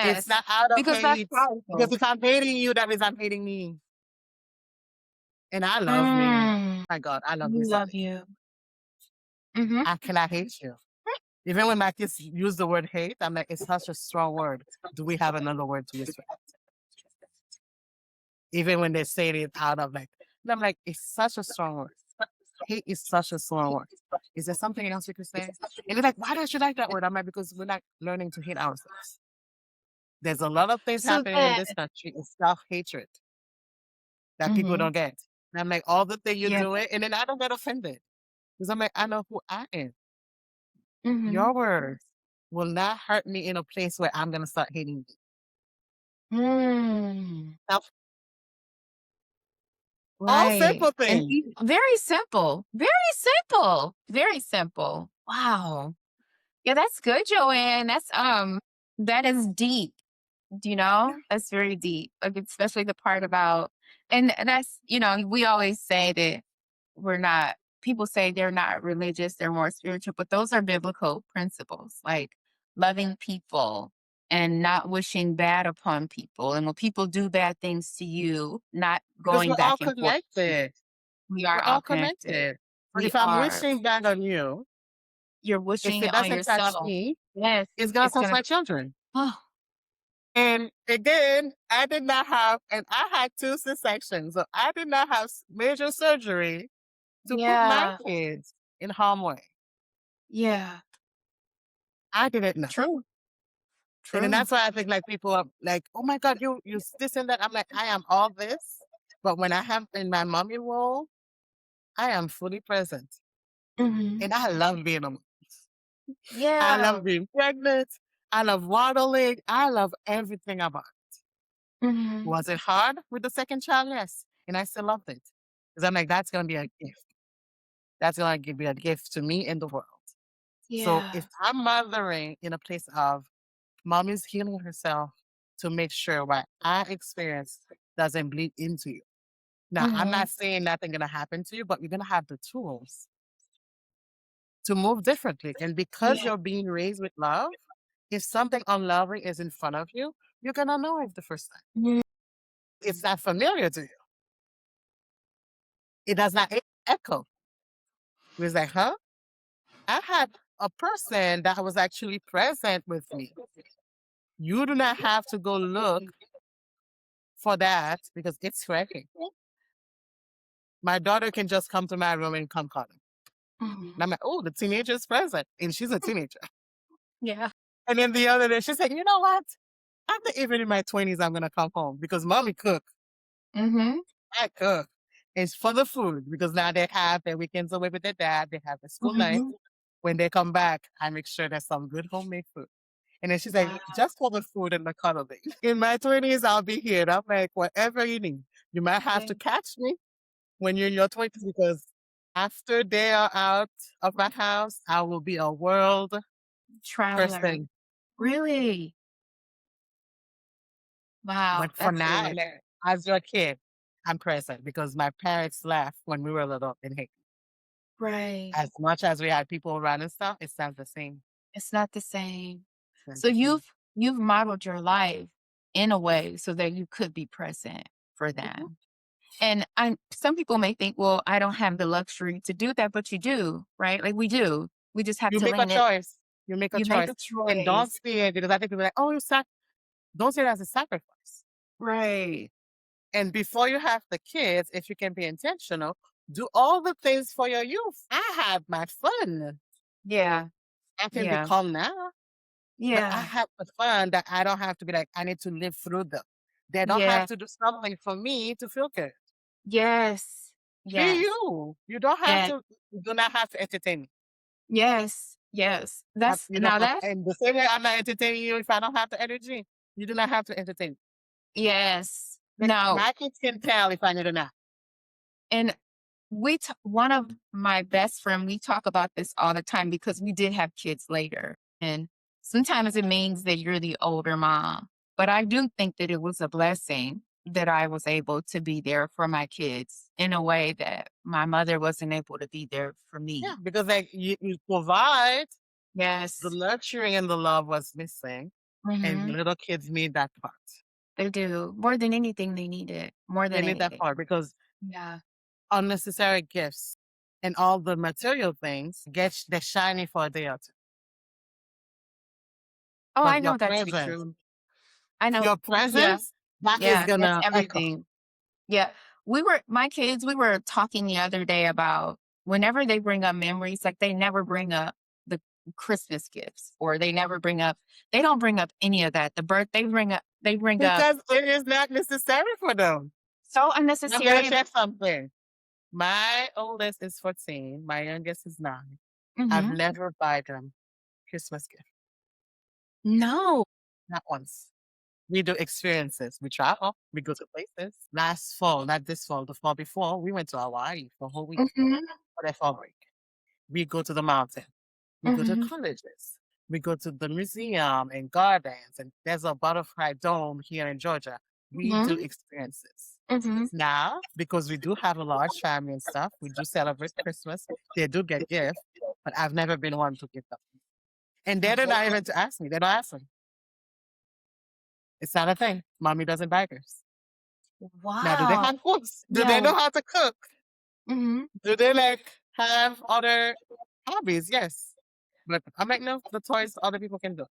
It's Yes. not out of Because that's hate. Because powerful. if I'm hating you, that means I'm hating me. And I love me. Mm. My God, I love me You so love much. you. Mhm. I cannot hate you. Even when my kids use the word hate, I'm like, it's such a strong word. Do we have another word to respect? Even when they say it out of like, and I'm like, it's such a strong word. Hate is such a strong word. Is there something else you could say? And they're like, why don't you like that word? I'm like, because we're not learning to hate ourselves. There's a lot of things So happening in then this country. It's self-hatred that people mhm. don't get. And I'm like, all the thing you Yeah. do it, and then I don't get offended. Because I'm like, I know who I am. Mhm. Your words will not hurt me in a place where I'm gonna start hating you. Mm. Now, all Right. simple And things. very simple. Very simple. Very simple. Wow. Yeah, that's good, Joanne. That is deep. That's very deep. Like, especially the part about, and that's, we always say that we're not, people say they're not religious, they're more spiritual, but those are biblical principles, like loving people and not wishing bad upon people. And when people do bad things to you, not Because going we're all back and forth. connected. We We're are all all connected. connected. But We if I'm are. wishing bad on you, You're if wishing it it on doesn't touch yourself. me, Yes. it's gonna It's touch gonna, my children. oh, And again, I did not have, and I had two C-sections, so I did not have major surgery to put my yeah. kids in harm way. Yeah. I didn't know. True. And then True. that's why I think like people are like, oh my God, you this and that. I'm like, I am all this. But when I have in my mommy role, I am fully present. Mhm. And I love being a mom. I Yeah. love being pregnant. I love waddling. I love everything about it. Mhm. Was it hard with the second child? Yes. And I still loved it. Because I'm like, that's gonna be a gift. That's gonna be a gift to me and the world. So if Yeah. I'm mothering in a place of mom is healing herself to make sure what I experience doesn't bleed into you. Now, I'm Mhm. not saying nothing gonna happen to you, but you're gonna have the tools to move differently. And because Yeah. you're being raised with love, if something unloving is in front of you, you're gonna know it the first time. Mhm. It's not familiar to you. It does not echo. It's like, huh? I had a person that was actually present with me. You do not have to go look for that because it's working. My daughter can just come to my room and come calling. And Mhm. I'm like, oh, the teenager's present. And she's a teenager. Yeah. And then the other day, she's like, you know what? After even in my 20s, I'm going to come home because mommy cook. Mhm. I cook. It's for the food because now they have their weekends away with their dad. They have the school night. Mhm. When they come back, I make sure there's some good homemade food. And then she's like, Wow. just for the food and the cuddling. In my 20s, I'll be here. And I'm like, whatever you need. You might have Yeah. to catch me when you're in your 20s because after they are out of my house, I will be a world Traveler. person. Really? Wow. But for That's now, good. as your kid, I'm present because my parents left when we were little in Haiti. Right. As much as we had people around and stuff, it's not the same. It's not the same. It's not So the same. you've modeled your life in a way so that you could be present for Mhm. them. And some people may think, well, I don't have the luxury to do that, but you do, right? Like we do. We just have You to make a lean it. choice. You make a You make choice. a And don't choice. see it because I think people are like, oh, don't see it as a sacrifice. Right. And before you have the kids, if you can be intentional, do all the things for your youth. I have my fun. Yeah. I can be Yeah. calm now, but I Yeah. have the fun that I don't have to be like, I need to live through them. They don't have Yeah. to do something for me to feel good. Yes. Be Yes. you. You don't have Yes. to. You do not have to entertain me. Yes. Yes. That's You know, now that's and the same way I'm not entertaining you if I don't have the energy. You do not have to entertain me. yes. Like, Now, my kids can tell if I need a nap. and one of my best friend, we talk about this all the time because we did have kids later. And sometimes it means that you're the older mom. But I do think that it was a blessing that I was able to be there for my kids in a way that my mother wasn't able to be there for Yeah, me. because like you provide the Yes. nurturing and the love was missing, and Hmm. little kids need that part. They do. More than anything, they need it. More They than need that anything. part because Yeah. unnecessary gifts and all the material things get they're shiny for a day or two. Oh, I But know that to be true. I know. your Yeah. presence, that is Yeah. That's gonna echo. everything. Yeah. My kids, we were talking the other day about whenever they bring up memories, like they never bring up the Christmas gifts or they don't bring up any of that. The birth, they bring up Because it is not necessary for them. so I'm gonna unnecessary. share something. My oldest is 14, my youngest is 9. I've Hmm. never buy them Christmas gift, No. not once. We do experiences. We travel, we go to places. Last fall, not this fall, the fall before, we went to Hawaii for a whole week Hmm. for their fall break. We go to the mountain. We go to Hmm. colleges. We go to the museum and gardens. And there's a butterfly dome here in Georgia. We do Hmm. experiences. Hmm. Now, because we do have a large family and stuff, we do celebrate Christmas. They do get gifts, but I've never been one to give them. And they're not even to ask me. They don't ask me. It's not a thing. Mommy doesn't buy gifts. Now, do they Wow. have cooks? Do they Yeah. know how to cook? Hmm. Do they like have other hobbies? Yes. But I'm like, no, the toys other people can do.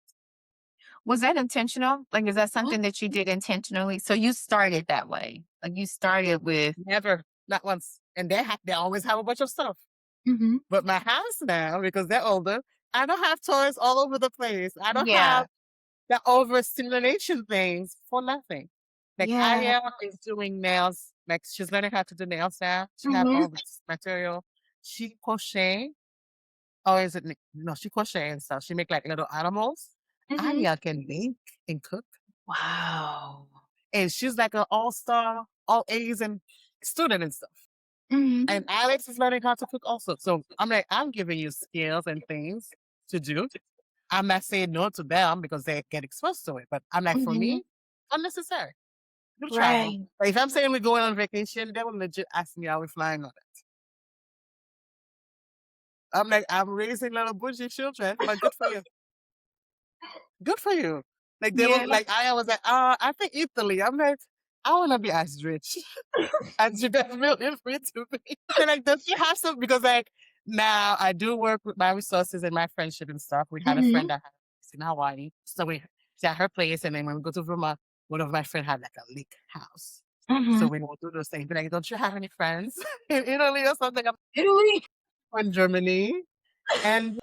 Was that intentional? Like, is that Mhm. something that you did intentionally? So you started that way. Like you started with, Never, not once. And they always have a bunch of stuff. hmm, But my house now, because they're older, I don't have toys all over the place. I don't yeah, have the overstimulation things for nothing. Like yeah. Aya is doing nails. Like she's learning how to do nails now. She have Mhm, all this material. She crochet. Or is it no? She crochet and stuff. She make like little animals. mhm. Aya can bake and cook, Wow. and she's like an all-star, all A's and student and stuff. Mhm, And Alex is learning how to cook also. So I'm like, I'm giving you skills and things to do. I'm not saying no to them because they get exposed to it. But I'm like, for mhm. me, unnecessary. You travel. Right. Like if I'm saying we're going on vacation, they will legit ask me how we're flying on it. I'm like, I'm raising little bougie children, but good for you. Good for you. Like they will Yeah. like I was like, I think Italy. I'm like, I wanna be as rich as you guys really free to be. They're like, don't you have some because like now I do work with my resources and my friendship and stuff. We had a friend Mhm, that had in Hawaii. So she had her place and then when we go to Vermont, one of my friends had like a lake house. So mhm. we will do those things. Be like, don't you have any friends in Italy or something? I'm Italy. in Germany. And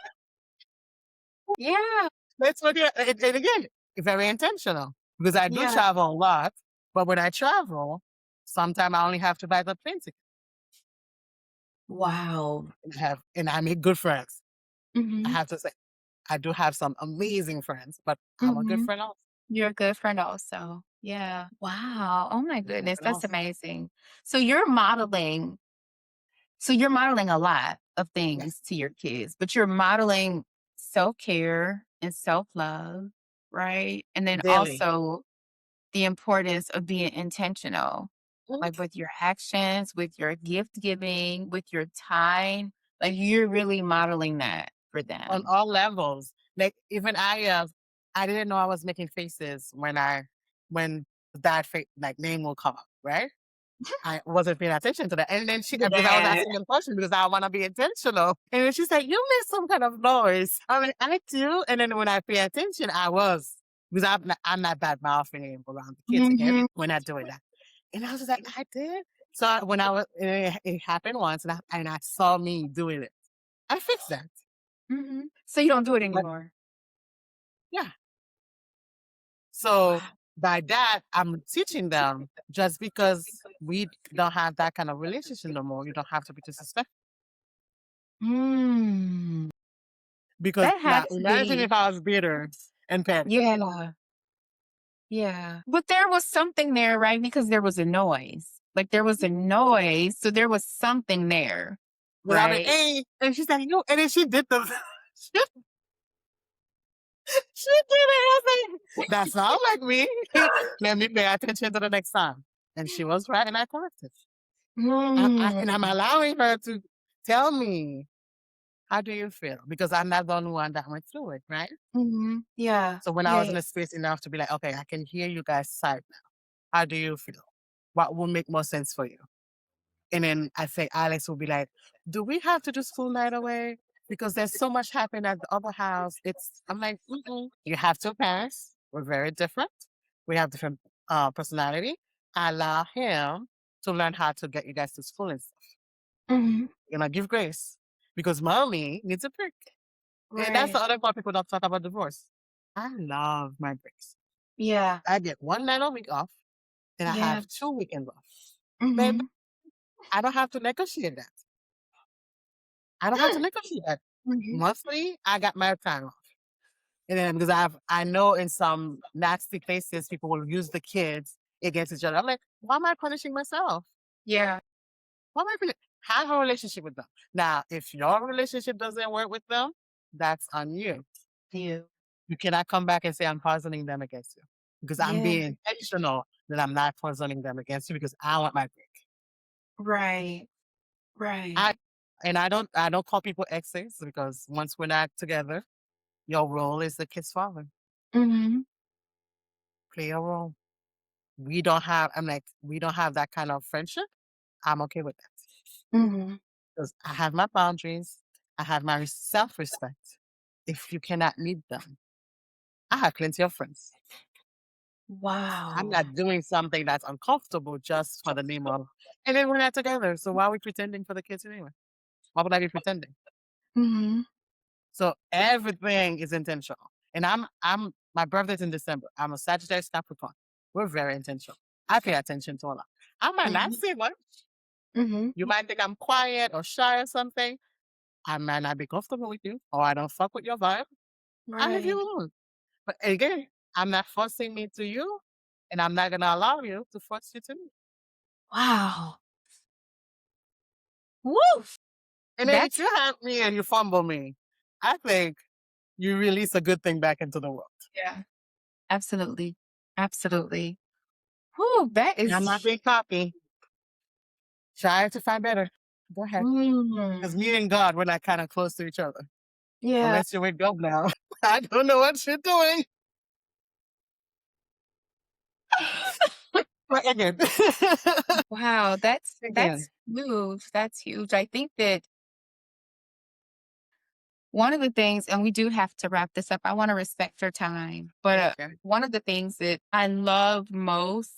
Yeah, that's what you and again, very intentional because I do yeah. travel a lot, but when I travel, sometimes I only have to buy the plane ticket Wow. and I make good friends. I Mhm, have to say, I do have some amazing friends, but I'm a good mhm. friend also. You're a good friend also. Yeah. Wow. Oh my Good goodness, friend that's also. amazing. So you're modeling a lot of Yes, things to your kids, but you're modeling self-care and self-love, right? And then daily. also the importance of being intentional, Mhm. like with your actions, with your gift giving, with your time. Like you're really modeling that for On them. all levels. Like even I didn't know I was making faces when that like name will come up, right? I wasn't paying attention to that. And then because I was Yeah. asking them questions because I want to be intentional. And then she's like, you made some kind of noise. I'm like, I do. And then when I pay attention, I was. Because I'm not bad mouthing around the kids again. Mhm, We're not doing that. And I was just like, I did. So when it happened once and I saw me doing it, I fixed that. mhm. So you don't do it But anymore. yeah. So Wow. by that, I'm teaching them just because we don't have that kind of relationship no more. You don't have to be disrespectful. Mm. Because That now has to imagine be. if I was bitter and petty. Yeah. Yeah. But there was something there, right? Because there was a noise. Like there was a noise, so there was something there, But I'm like, right? hey, and she's like, no, and then she did the she, she did it. I was like, that's not like me. Let me pay attention to the next time. And she was right, and I corrected. And I'm Mm. allowing her to tell me, how do you feel? Because I'm not the only one that went through it, right? Yeah. So when I Yeah. was in a space enough to be like, okay, I can hear you guys' side now. How do you feel? What will make more sense for you? And then I think Alex will be like, do we have to do school night away? Because there's so much happening at the other house. I'm like, mm-mm. You have two parents. We're very different. We have different personality. I allow him to learn how to get you guys to school and stuff. Mhm. Give grace. Because mommy needs a break. And that's Right. the other part people don't talk about divorce. I love my breaks. Yeah. I get 1 night a week off, and I Yeah. have 2 weekends off. Babe, Mhm. I don't have to negotiate that. I don't have to negotiate that. Mhm. Monthly, I got my time off. And then because I know in some nasty places people will use the kids against each other. I'm like, why am I punishing myself? Yeah. Why am I have a relationship with them? Now, if your relationship doesn't work with them, that's on you. You. You cannot come back and say I'm poisoning them against you. Because I'm Yeah. being intentional that I'm not poisoning them against you because I want my break. Right. Right. I and I don't call people exes because once we're not together, your role is the kid's father. Mhm. Play a role. We don't have that kind of friendship. I'm okay with that. Mhm. Because I have my boundaries. I have my self-respect. If you cannot meet them, I have plenty of friends. I'm Wow. not doing something that's uncomfortable just for the name of, and then we're not together. So why are we pretending for the kids anyway? Why would I be pretending? Mhm. So everything is intentional. And I'm my birthday's in December. I'm a Sagittarius Capricorn. We're very intentional. I pay attention to a lot. I might not Mhm. say much. Mhm. You might think I'm quiet or shy or something. I might not be comfortable with you, or I don't fuck with your vibe. I leave you Right. alone. But again, I'm not forcing me to you, and I'm not gonna allow you to force you to me. Wow. Woo! And then if That's you have me and you fumble me, I think you release a good thing back into the world. yeah. Absolutely. Absolutely. Woo, that And I'm not is being cocky. Try to find better. Go ahead. Because mm. me and God, we're not kind of close to each other. Yeah. Unless you're with God now. I don't know what you're doing. But again, Wow, again, that's huge. That's huge. I think that one of the things, and we do have to wrap this up. I want to respect your time, but okay. one of the things that I love most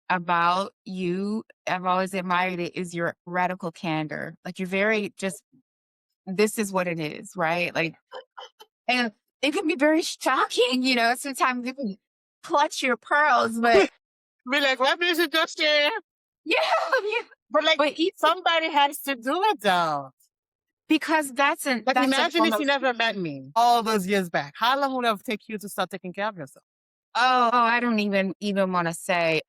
about you, I've always admired it, is your radical candor. Like you're very just. This is what it is, right? Like, and it can be very shocking. Sometimes you can clutch your pearls, but Be like, what did you just share? yeah, yeah. But like, But even somebody has to do it though. because Like, that's a imagine form if of you never met me all those years back. How long would it have taken you to start taking care of yourself? I don't even want to say.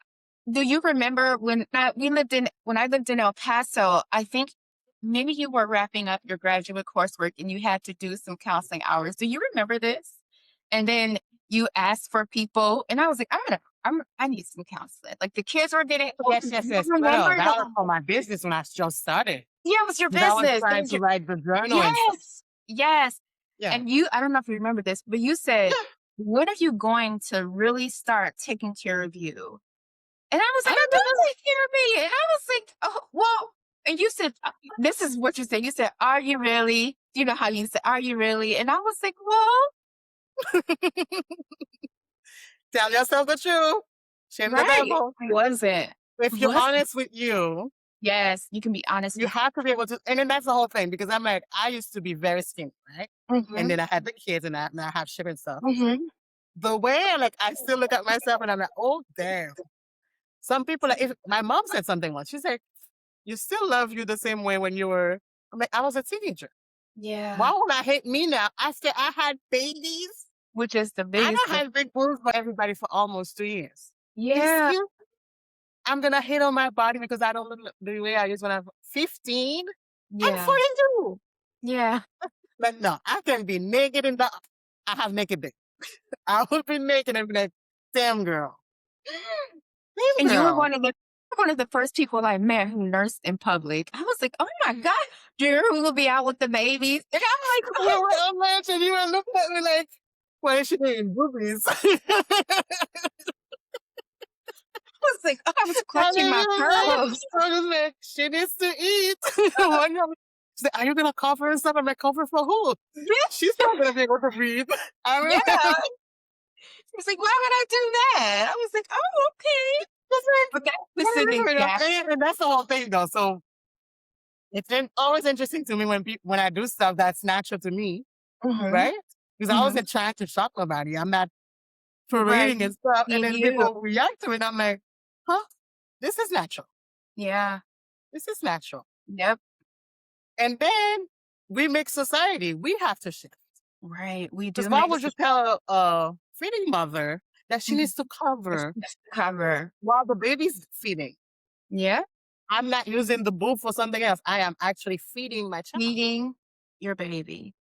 Do you remember when I lived in El Paso? I think maybe you were wrapping up your graduate coursework and you had to do some counseling hours. Do you remember this? And then you asked for people, and I was like, I need some counseling. Like the kids were getting. Yes, Do yes, you yes. No, remember that was that? for my business when I just started. Yeah, it was your Because I was business. It trying was to your write the journal and stuff. yes, yes. Yeah. And I don't know if you remember this, but you said, "When are you going to really start taking care of you?" And I was I like, "I'm remember. gonna take care of me." And I was like, "Oh, well." And you said, "This is what you said." You said, "Are you really?" You know how you said, "Are you really?" And I was like, "Well, Tell yourself the truth. Shame the right." devil. I wasn't. If you're Was honest with you, yes, you can be honest you with. have to be able to. And then that's the whole thing because I'm like, I used to be very skinny, right? And Mhm. then I had the kids and now I have sugar and stuff. Mhm. the way like I still look at myself and I'm like, oh damn. Some people like if my mom said something once, she's like, you still love you the same way when you were I'm like, I was a teenager. Yeah. Why would I hate me now? I said I had babies. Which is the I biggest don't have big boobs for everybody for almost 2 years. Yeah. Excuse I'm gonna hate on my body because I don't look the way I used when I was 15. I'm Yeah. 42. Yeah. But no, I can be naked in the I have naked days. I would be naked and be like, damn girl. Damn And you were girl. one of the first people I met who nursed in public. I was like, "Oh my god, Drew who will be out with the babies." And I'm like, We were on lunch and you were looking at me like, what is she doing? Boobies. I was like, oh, I was I clutching mean, my you was like, pearls. I was like, she needs to eat. One girl she's like, are you gonna cover and stuff? I'm like, cover for who? Yeah, She's not gonna be able to breathe. I mean, yeah. She's like, "Why would I do that?" I was like, "Oh, okay." it's But that like, specific gap. and that's the whole thing though. So it's always interesting to me when I do stuff that's natural to me, Mhm, right? Because I mhm. wasn't trying to shock nobody. I'm not Right. parading and stuff. And Being then you. people react to it. I'm like, huh? This is natural. Yeah. This is natural. Yep. And then we make society. We have to shift. Right. We Because do why make would you tell a feeding mother that she mhm. needs to cover Just cover. while the baby's feeding? Yeah. I'm not using the boob for something else. I am actually feeding my child. Feeding your baby.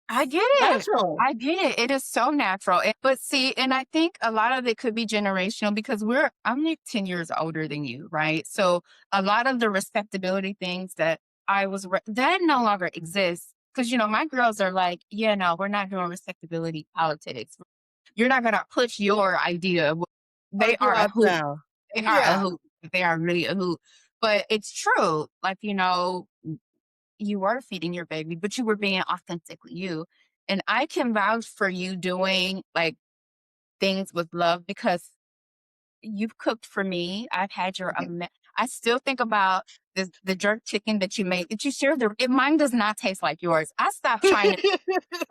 I get it. Natural. I get it. It is so natural. But see, and I think a lot of it could be generational because I'm like 10 years older than you, right? So a lot of the respectability things that that no longer exists. Because, my girls are like, yeah, no, we're not doing respectability politics. You're not going to push your idea. They You are a out hoot. now. They are a Yeah. hoot. They are really a hoot. But it's true. Like, you were feeding your baby, but you were being authentically you. And I can vouch for you doing like things with love because you've cooked for me. I've had I still think about the jerk chicken that you made. Did you share mine does not taste like yours. I stopped trying it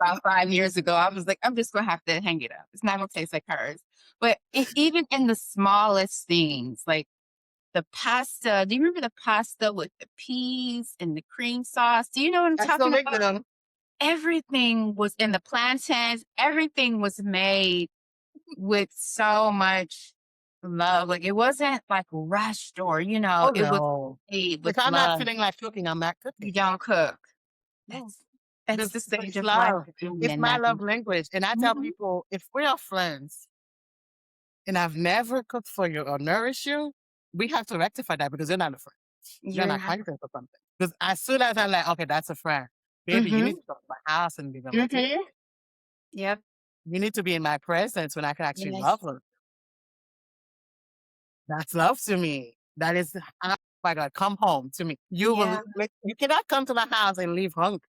about 5 years ago. I was like, I'm just gonna have to hang it up. It's not gonna taste like hers. But even in the smallest things, like the pasta. Do you remember the pasta with the peas and the cream sauce? Do you know what I'm I still talking make about? them. Everything was in the plantains. Everything was made with so much love. Like it wasn't like rushed or, Oh it was no. made with If I'm not love. feeling like cooking, I'm not You cooking. don't cook. No. That's Because the stage it's of life love. that you're It's in, my I love think. language. And I tell Mhm. people, if we are friends and I've never cooked for you or nourished you, we have to rectify that because you're not a friend. You're You're not not. hungry for something. Because as soon as I'm like, okay, that's a friend, baby, you need Mhm. to come to my house and be on my table. Mhm. Yep. You need to be in my presence when I can actually love Yes. her. That's love to me. That is, oh my God, come home to me. Yeah. You cannot come to my house and leave hungry.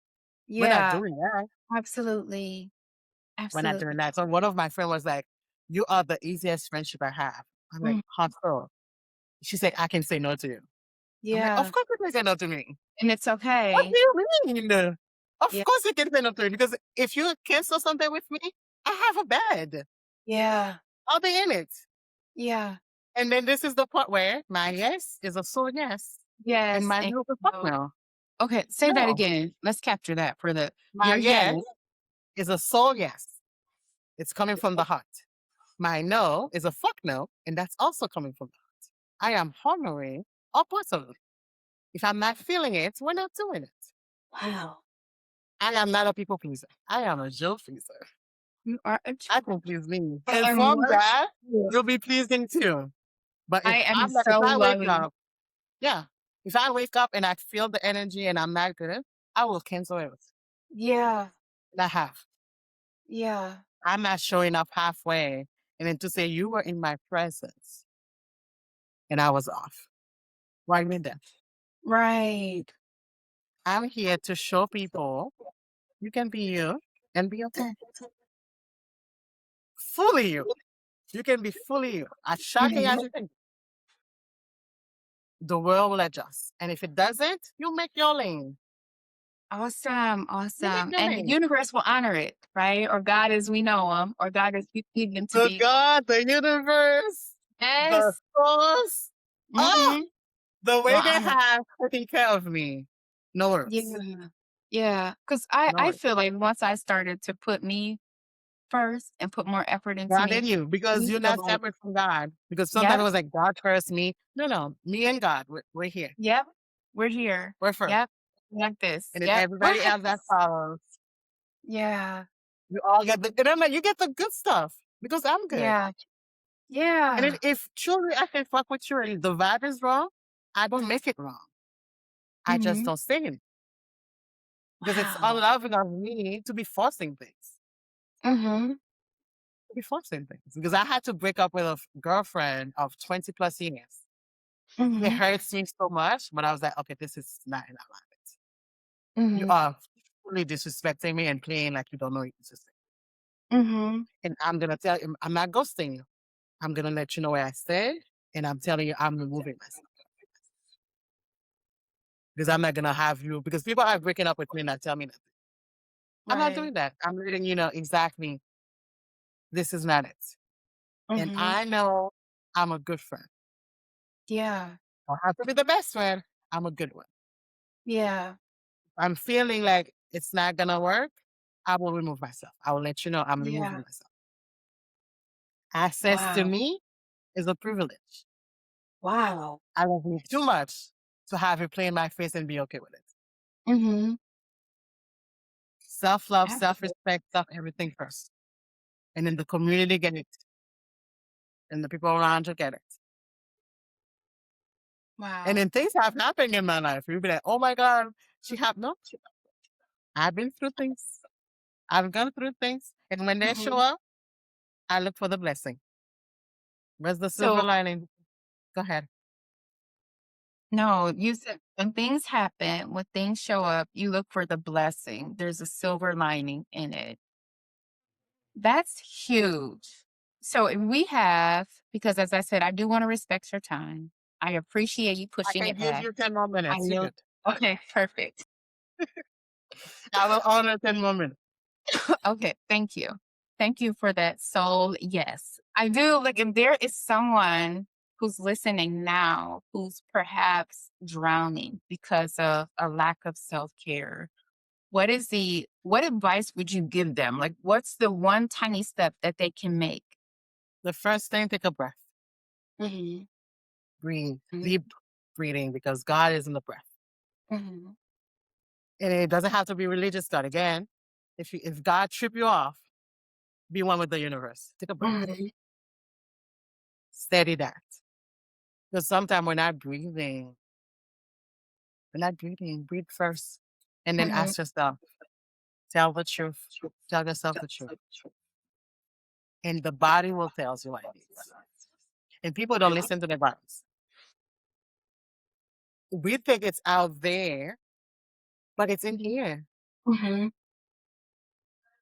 We're not Yeah. doing that. Absolutely. We're not doing Absolutely. that. So one of my friends was like, you are the easiest friendship I have. I'm like, Mm. how so? She said, I can say no to you. I'm like, of Yeah. course you can say no to me. And it's What okay. do you mean? Of Yeah. course you can say no to me because if you cancel something with me, I have a bed. Yeah. I'll be in it. Yeah. And then this is the part where my yes is a sole yes. And Yes. my And no is a fuck no. no. Okay, say that No. again. Let's capture that for My your yes. yes is a sole yes. It's coming from the heart. My no is a fuck no, and that's also coming from the heart. I am honoring all parts of it. If I'm not feeling it, we're not doing it. Wow. I am not a people pleaser. I am a Joe pleaser. You are I can please me. I And am from that, loving. you'll be pleasing too. But I am if so I wake loving. up, yeah, if I wake up and I feel the energy and I'm not good, I will cancel it. Yeah. And I have. Yeah. I'm not showing up halfway. And then to say you were in my presence and I was off. Why me that? Right. I'm here to show people you can be you and be okay. Fully you. You can be fully you. As shocking as Mhm. you think, the world will adjust. And if it doesn't, you make your lane. Awesome, Give it awesome. to And the me. universe will honor it, right? Or God as we know him, or God as we need them to The be. God, the universe, the Yes. source. Oh, Mm-hmm. the Will way they honor. have taken care of me. No words. Yeah. Yeah. Because I, No I words. feel like once I started to put me first and put more effort into God me, in you, because we you're feel not like, separate from God. Because sometimes it yep, was like God first, me. No, no, me and God, we're here. yep, we're here. We're first. Yep. Like this. And then Yep. everybody Right. else that follows, Yeah. you all get the, and I'm like, you get the good stuff because I'm good. Yeah. And then Yeah. if truly I can fuck with you and the vibe is wrong, I don't make it wrong. I just Mm-hmm. don't say it because it's Wow. unloving of me to be forcing things. Mm-hmm. To be forcing things because I had to break up with a girlfriend of 20 plus years. It Mm-hmm. hurts me so much, but I was like, okay, this is not in alignment. You Mm-hmm. are fully disrespecting me and playing like you don't know you disrespect. Mm-hmm. And I'm gonna tell you, I'm not ghosting you. I'm gonna let you know where I stay, and I'm telling you, I'm removing myself because I'm not gonna have you. Because people are breaking up with me and not tell me nothing. I'm not Right. doing that. I'm letting you know exactly this is not it, and Mm-hmm. I know I'm a good friend. Yeah. I don't have to be the best friend. I'm a good one. Yeah. I'm feeling like it's not gonna work. I will remove myself. I will let you know I'm removing Yeah. myself. Access to Wow. me is a privilege. Wow. I love you too much to have you play in my face and be okay with it. Mm-hmm. Self love, self Absolutely. respect, self everything first. And then the community get it. And the people around you get it. And Wow. then things have happened in my life. You'll be like, oh my God, she have no. I've been through things. I've gone through things. And when they show Mm-hmm. up, I look for the blessing. Where's the silver So lining? Go ahead. no, you said when things happen, when things show up, you look for the blessing. There's a silver lining in it. That's huge. So if we have, because as I said, I do want to respect your time. I appreciate you I pushing can it give back. you 10 more I minutes. You're know. good. Okay, perfect. I will honor 10 more minutes. Okay, thank you. Thank you for that soul. Yes, I do. Like, if there is someone who's listening now who's perhaps drowning because of a lack of self care, what advice would you give them? Like, what's the one tiny step that they can make? The first thing, take a breath. Hmm. Breathe. Deep breathing because God is in the breath. Hmm. And it doesn't have to be religious God. Again, if God trip you off, be one with the universe. Take a breath. Hmm. Steady that. Because sometimes we're not breathing. We're not breathing. Breathe first. And then Hmm. ask yourself, tell the truth. Tell yourself the truth. And the body will tell you what it needs. And people don't listen to their bodies. We think it's out there, but it's in here. Hmm.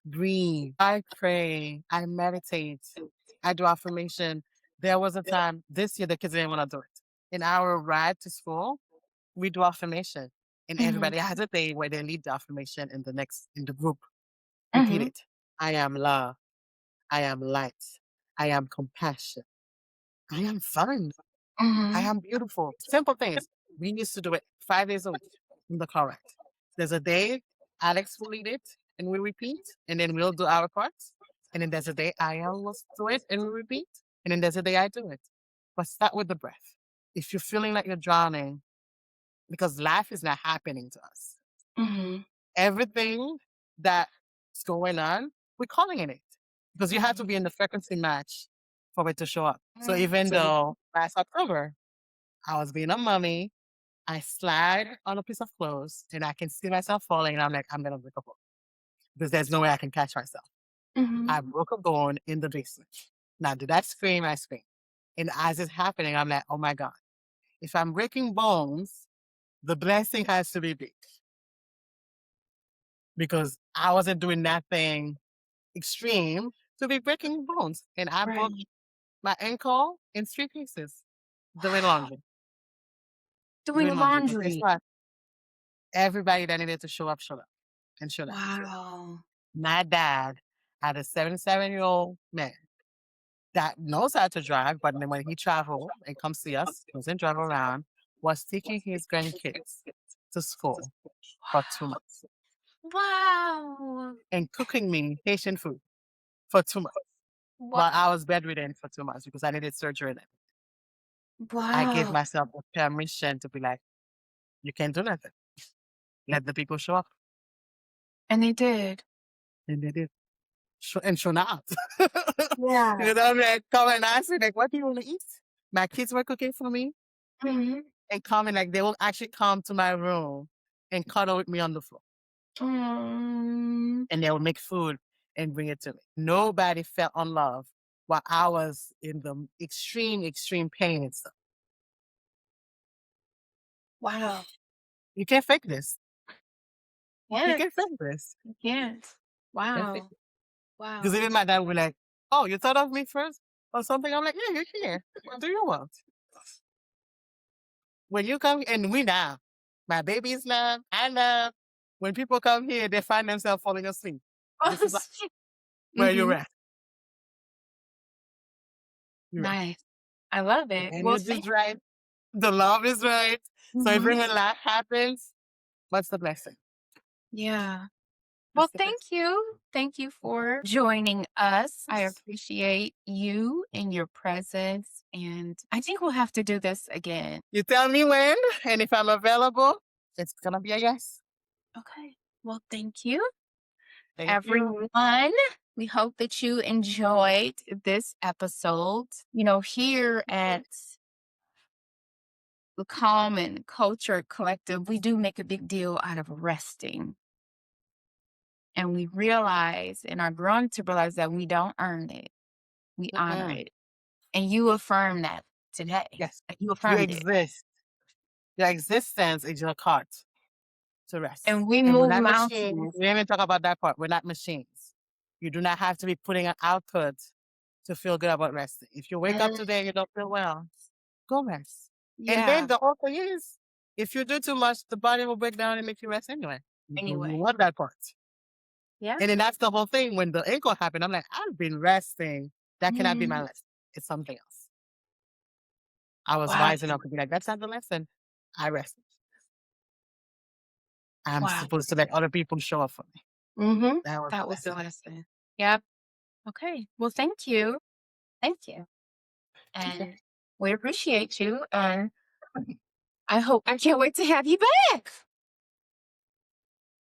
Breathe. I pray. I meditate. I do affirmation. There was a time this year the kids didn't want to do it. In our ride to school, we do affirmation. And Hmm. everybody has a day where they lead the affirmation in the group. Repeat Hmm. it. I am love. I am light. I am compassion. I am fun. I Hmm. am beautiful. Simple things. We used to do it 5 days a week in the correct. There's a day Alex will lead it and we repeat, and then we'll do our parts. And then there's a day I will do it and we repeat. And then there's a day I do it. But start with the breath. If you're feeling like you're drowning, because life is not happening to us. Hmm. Everything that's going on, we're calling in it. Because you have to be in the frequency match for it to show up. So even though last October I was being a mummy, I slide on a piece of clothes and I can see myself falling and I'm like, I'm gonna break a bone. Because there's no way I can catch myself. Hmm. I broke a bone in the basement. Now did I scream? I scream. And as it's happening, I'm like, oh my God. If I'm breaking bones, the blessing has to be big. Because I wasn't doing nothing extreme to be breaking bones. And I broke Right. my ankle in 3 pieces doing Wow. laundry. Doing Doing laundry. But guess laundry. what? Everybody that needed to show up, showed up and showed up. Wow. My dad had a 77-year-old man that knows how to drive, but then when he traveled and come see us, doesn't drive around, was taking his grandkids to school for 2 months Wow. and cooking me Haitian food for 2 months Wow. while I was bedridden for 2 months because I needed surgery. Then I gave Wow. myself the permission to be like, you can't do nothing. Let the people show up. And they did. And they did. And show up. Yeah. You know, like, come and ask me, like, what do you want to eat? My kids were cooking for me Mhm. and come and, like, they will actually come to my room and cuddle with me on the floor. Mm. And they will make food and bring it to me. Nobody felt unloved while I was in the extreme pain and stuff. Wow. You can't fake this. You Yeah, can't fake this. you can't. You can't fake Wow. it. Because Wow. even my dad would be like, oh, you thought of me first or something? I'm like, yeah, you're here. What do you want? When you come, and we now, my babies now, I love. When people come here, they find themselves falling asleep. This is like where you're Mhm. at. You're at. Nice. I love The it. Well, energy is right. The love is right. So Mhm. even when life happens, what's the blessing? Yeah. Well, What's the thank blessing? you. Thank you for joining us. I appreciate you and your presence, and I think we'll have to do this again. You tell me when, and if I'm available, it's gonna be a yes. Okay. Well, thank you, Thank you. everyone. We hope that you enjoyed this episode. Here at the Calm and Culture Collective, we do make a big deal out of resting. And we realize and are growing to realize that we don't earn it. We honor Mm-mm. it. And you affirm that today. Yes, You you affirmed it. exist. Your existence is your card to rest. And we And we're move not machines. mountains. We didn't even talk about that part. We're not machines. You do not have to be putting an output to feel good about resting. If you wake up Mm, today and you don't feel well, go rest. And then yeah. the whole thing is, if you do too much, the body will break down and make you rest anyway. You Anyway. want that part. Yeah. And then that's the whole thing. When the ankle happened, I'm like, I've been resting. That cannot be my Mhm. lesson. It's something else. I was Wow. wise enough to be like, that's not the lesson. I rested. I'm Wow. supposed to let other people show up for me. Mm-hmm. That was the That was the lesson. lesson. Yep. Okay. Well, thank you. Thank you. Okay. And we appreciate you. And I can't wait to have you back.